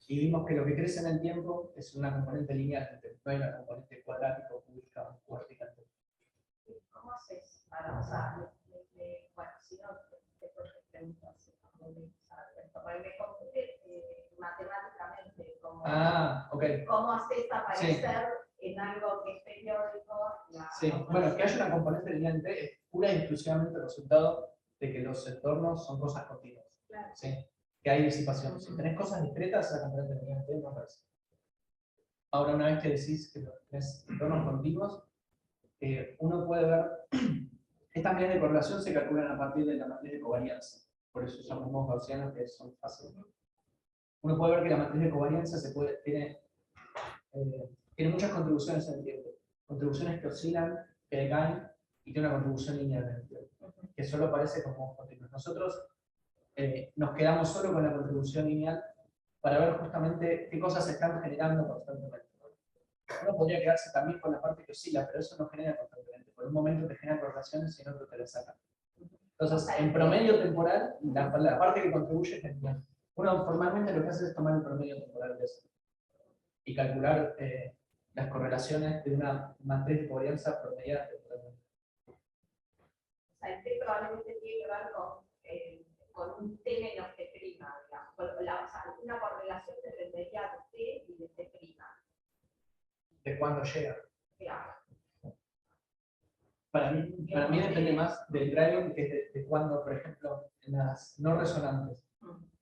S2: Y vimos que lo que crece en el tiempo es una componente lineal, no hay una componente cuadrática o cúbica o vertical.
S3: ¿Cómo haces para, o sea, bueno, si no, después te pregunto así, porque me confunde matemáticamente, ¿cómo haces aparecer en algo que es periódico?
S2: Sí, bueno, que haya una componente lineal en T es pura y exclusivamente el resultado de que los entornos son cosas continuas.
S3: Claro.
S2: ¿Sí? Que hay disipación. Si tenés cosas discretas, esa componente lineal en T no aparece. Ahora, una vez que decís que tenés entornos continuos, uno puede ver, estas medidas de correlación se calculan a partir de la matriz de covarianza, por eso llamamos gaussianos, que son fáciles. Uno puede ver que la matriz de covarianza tiene muchas contribuciones en el tiempo, contribuciones que oscilan, que decaen, y tiene una contribución lineal en el tiempo, que solo aparece como continuos. Nosotros nos quedamos solo con la contribución lineal para ver justamente qué cosas se están generando constantemente. Uno podría quedarse también con la parte que oscila, pero eso no genera constantemente. Por un momento te genera correlaciones y en otro te la sacan. Entonces, en promedio temporal, la parte que contribuye es lineal. Uno formalmente lo que hace es tomar el promedio temporal de eso y calcular las correlaciones de una matriz de covarianza promediada temporalmente.
S3: O sea, el T probablemente tiene que ver con un T menos T', digamos. O sea, una correlación dependería de T y de T'.
S2: ¿De cuándo llega?
S3: Claro.
S2: Para mí depende más del driving que de cuándo, por ejemplo, en las no resonantes.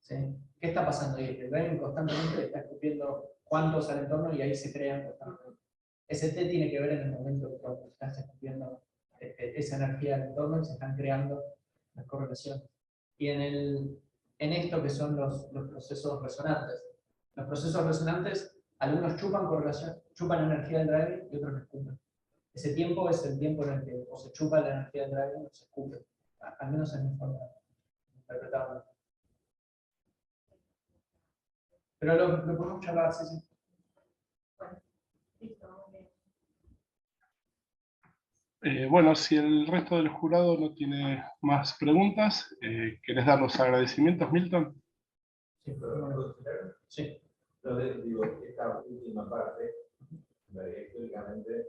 S2: ¿Sí? ¿Qué está pasando ahí? El driving constantemente está escupiendo cuántos al entorno y ahí se crean constantemente. Ese T tiene que ver en el momento cuando estás escupiendo esa energía del entorno y se están creando las correlaciones. Y en esto que son los procesos resonantes. Los procesos resonantes, algunos chupan energía del driving y otros no escupen. Ese tiempo es el tiempo en el que o se chupa la energía del driving o se escupe. Al menos en mi forma de interpretarlo. Pero lo podemos charlar, sí, sí.
S3: Bueno, listo, muy bien.
S1: Bueno, si el resto del jurado no tiene más preguntas, ¿querés dar los agradecimientos, Milton?
S2: Sí, pero sí.
S4: Entonces, digo, esta última parte, históricamente,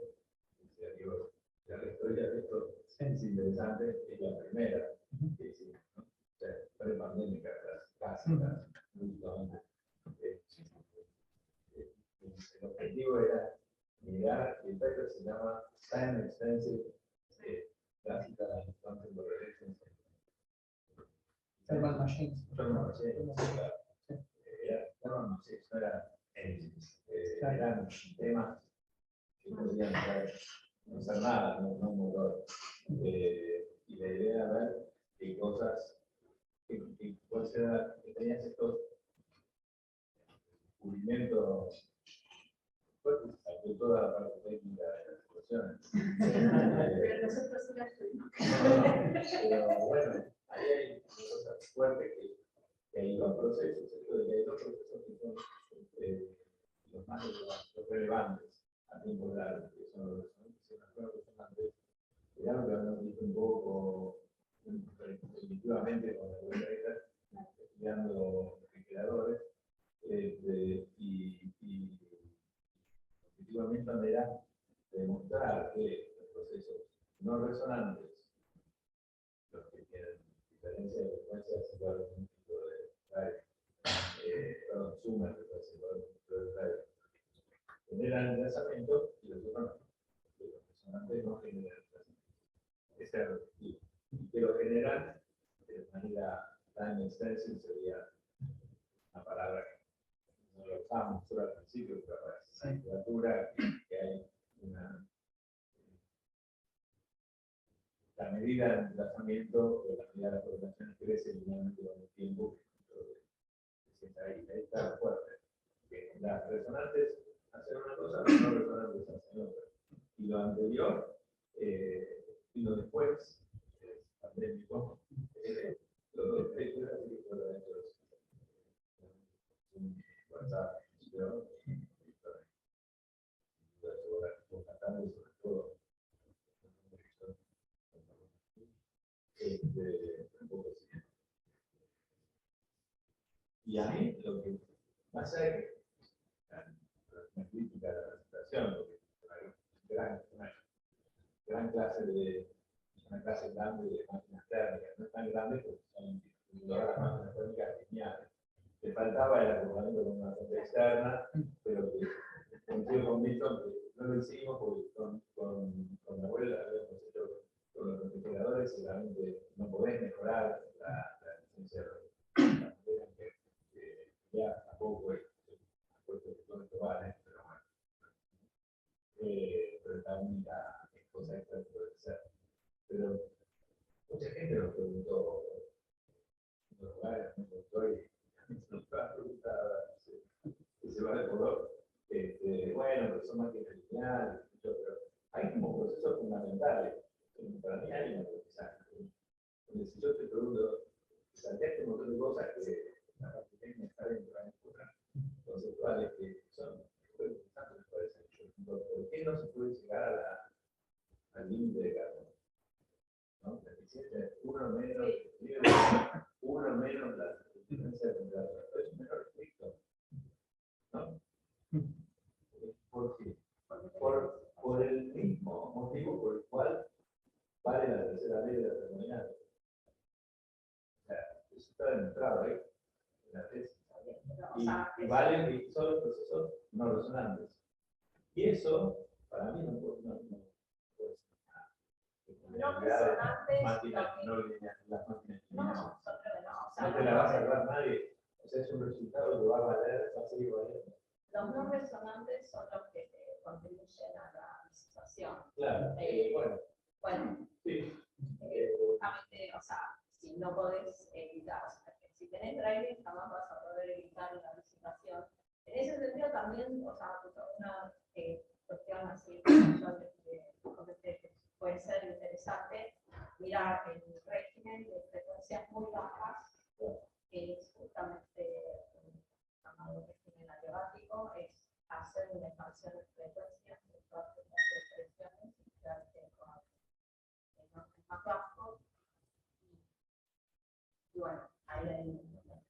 S4: digo, La historia de esto es interesante, es la primera que hicimos, ¿no? O sea, pre-pandémica, casi, justamente. El objetivo era mirar, el paper se llama Time Extensive Classical Contemporary Relations.
S2: Thermal Machines.
S4: Thermal Machines, claro. Thermal Machines, no era engines, eran temas que podían no ser nada, no un motor. Y la idea era ver qué cosas, que tenías estos descubrimientos. De toda la parte técnica de las situaciones.
S3: Pero nosotros sí la estuvimos.
S4: Pero bueno, ahí hay cosas fuertes que hay dos procesos, que son los más relevantes a tiempo largo, que son los resonantes. Claro que han visto un poco, definitivamente con la vuelta estudiando refrigeradores, y efectivamente manera de demostrar que los procesos no resonantes, los que tienen diferencia de frecuencias igual a un tipo de radio, sumas de frecuencias igual a un tipo de radio, generan enlazamiento y los otros no. Los resonantes no generan enlazamiento. Ese es el objetivo. Y que lo generan de manera tan extensiva sería una palabra que no lo usamos solo al principio, pero para esa literatura que hay la medida del emplazamiento o la medida de las poblaciones crece linealmente con el tiempo, ahí está fuerte. Que las resonantes hacen una cosa, las no resonantes hacen otra. Y lo anterior, y lo después, pandémico, los dos efectos, así que fueron hechos un WhatsApp, sobre todo y a mí lo que más hay una crítica a la presentación, porque hay una gran clase una clase grande de máquinas térmicas, no es tan grande porque son las máquinas térmicas geniales. Le faltaba el acoplamiento con una fuente externa, pero que coincido con Milton que no lo hicimos porque con la abuela habíamos hecho con los refrigeradores y realmente no podés mejorar la eficiencia de la manera que ya tampoco es puesto que todo esto vale, pero bueno. Pero esta única cosa extra que puede ser. Pero mucha gente nos preguntó en los lugares, me preguntó y nos pregunta que se va de color. Bueno, pero son máquinas lineales, pero hay como procesos fundamentales. Para mí hay un aprendizaje. Si yo te pregunto, planteaste un montón de cosas que la parte técnica está dentro de la conceptuales que son interesantes, me parece. ¿Por qué no se puede llegar al límite de carbono? ¿No? La eficiencia es uno menos la diferencia de temperatura. Es un menor estricto. ¿No? ¿Por qué? Por el mismo motivo por el cual vale la tercera ley de la termodinámica. O sea, eso está demostrado ahí en la tesis. Y valen y son los procesos no resonantes. Y eso, para mí, no puede ser nada.
S3: No resonantes.
S4: Máquinas no lineales, las máquinas lineales.
S3: No
S4: te la va a cerrar nadie. O sea, es un resultado que va a valer, va a seguir valiendo.
S3: Los no resonantes son los que contribuyen a la disipación.
S4: Claro,
S3: bueno,
S4: sí.
S3: Justamente, o sea, si no podés evitar, o sea, si tenés driver, jamás vas a poder evitar la disipación. En ese sentido también, o sea, una cuestión así, que puede ser interesante, mirar el régimen de frecuencias muy bajas, que es justamente llamado régimen adiabático, es hacer una expansión de frecuencias de todas las expresiones y quedarte con el orden más bajo. Y bueno, ahí hay un resultado.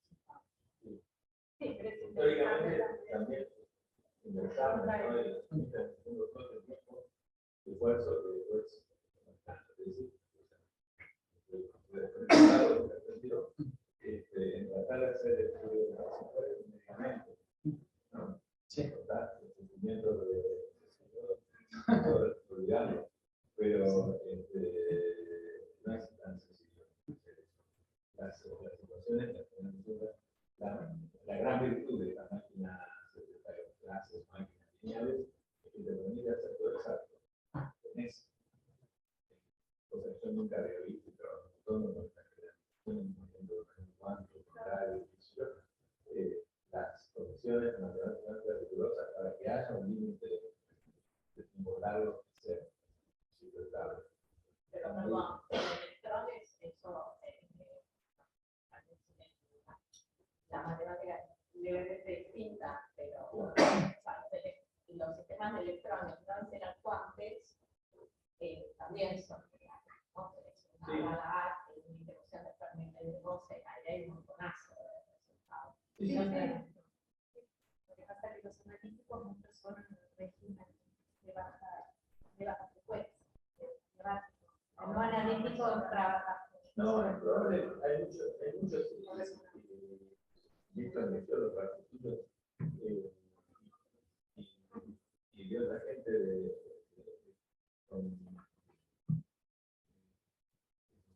S3: Sí, pero es interesante
S4: también ingresamos todo el tiempo esfuerzo que después en tratar de hacer el estudio de un medicamento, ¿no?
S2: Sí.
S4: El sentimiento de olvidarlo, pero no es tan sencillo. Las situaciones, la gran virtud de las máquinas de clases, máquinas lineales, es que te permite hacer todo exacto. Tenés, o sea, yo nunca había visto, pero todo con esta creación, las profesiones matemáticamente rigurosas para que haya un límite de tiempo largo que sea estable.
S3: Pero perdón, electrones, eso, la matemática es levemente distinta, pero o sea, los sistemas de electrones que no eran cuantes también son reales, ¿no? Tenés una bala, una interrupción de fragmento de 12, ahí hay un montonazo de resultados.
S5: Sí,
S3: Lo que pasa es que los analíticos muchos son en un régimen de baja frecuencia. No analítico trabaja.
S4: No, es probable, hay muchos listos de los artículos y de otra gente con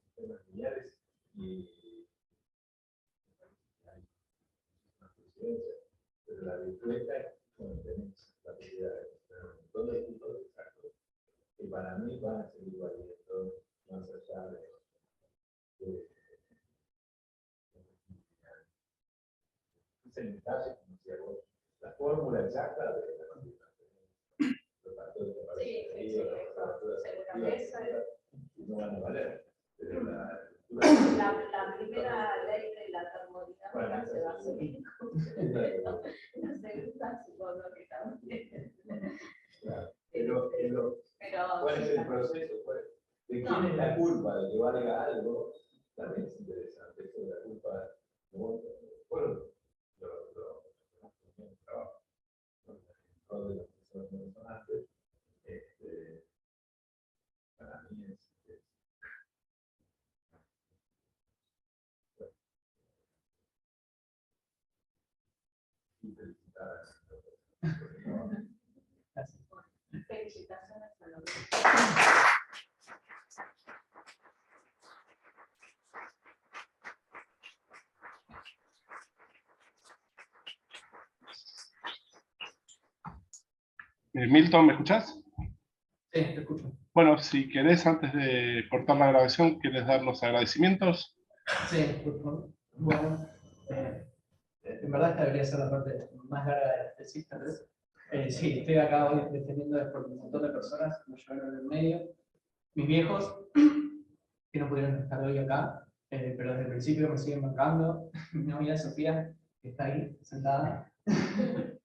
S4: sistemas lineales y hay una presidencia, pero la virtud es cuando tenés la posibilidad de tener un montón de tipos exactos que para mí van a seguir valiendo más allá de en detalle, como decía vos, la fórmula exacta de la cantidad. Los factores de parcialidad, no van a valer. Pero
S3: La primera ley de la termodinámica se va a seguir. La segunda supongo que también.
S4: Pero ¿cuál es el proceso? ¿De quién es la culpa de que valga algo? También es interesante. Eso de la culpa. Bueno, trabajo. Todos de las personas que son antes, para mí es felicitar a
S3: Felicitaciones a los dos.
S1: Milton, ¿me escuchás?
S2: Sí, te escucho.
S1: Bueno, si querés, antes de cortar la grabación, ¿quieres dar los agradecimientos?
S2: Sí, por favor. Bueno, en verdad esta debería ser la parte más larga de la tesis, tal vez. Sí, estoy acá hoy defendiendo por un montón de personas que me llevaron en el medio. Mis viejos, que no pudieron estar hoy acá, pero desde el principio me siguen bancando. Mi novia Sofía, que está ahí sentada,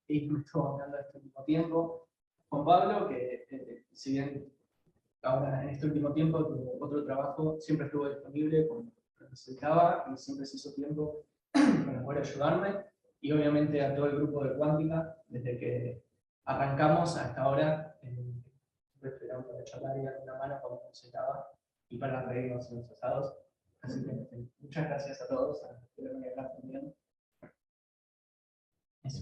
S2: y me estuvo bancando este último tiempo. Juan Pablo, que si bien ahora en este último tiempo tuvo otro trabajo, siempre estuvo disponible cuando necesitaba y siempre se hizo tiempo para poder ayudarme. Y obviamente a todo el grupo de Cuántica, desde que arrancamos hasta ahora, siempre estuvieron para charlar y dar una mano cuando necesitaba y para reírnos en los asados. Así que muchas gracias a todos, a los que estuvieron acá también. Eso.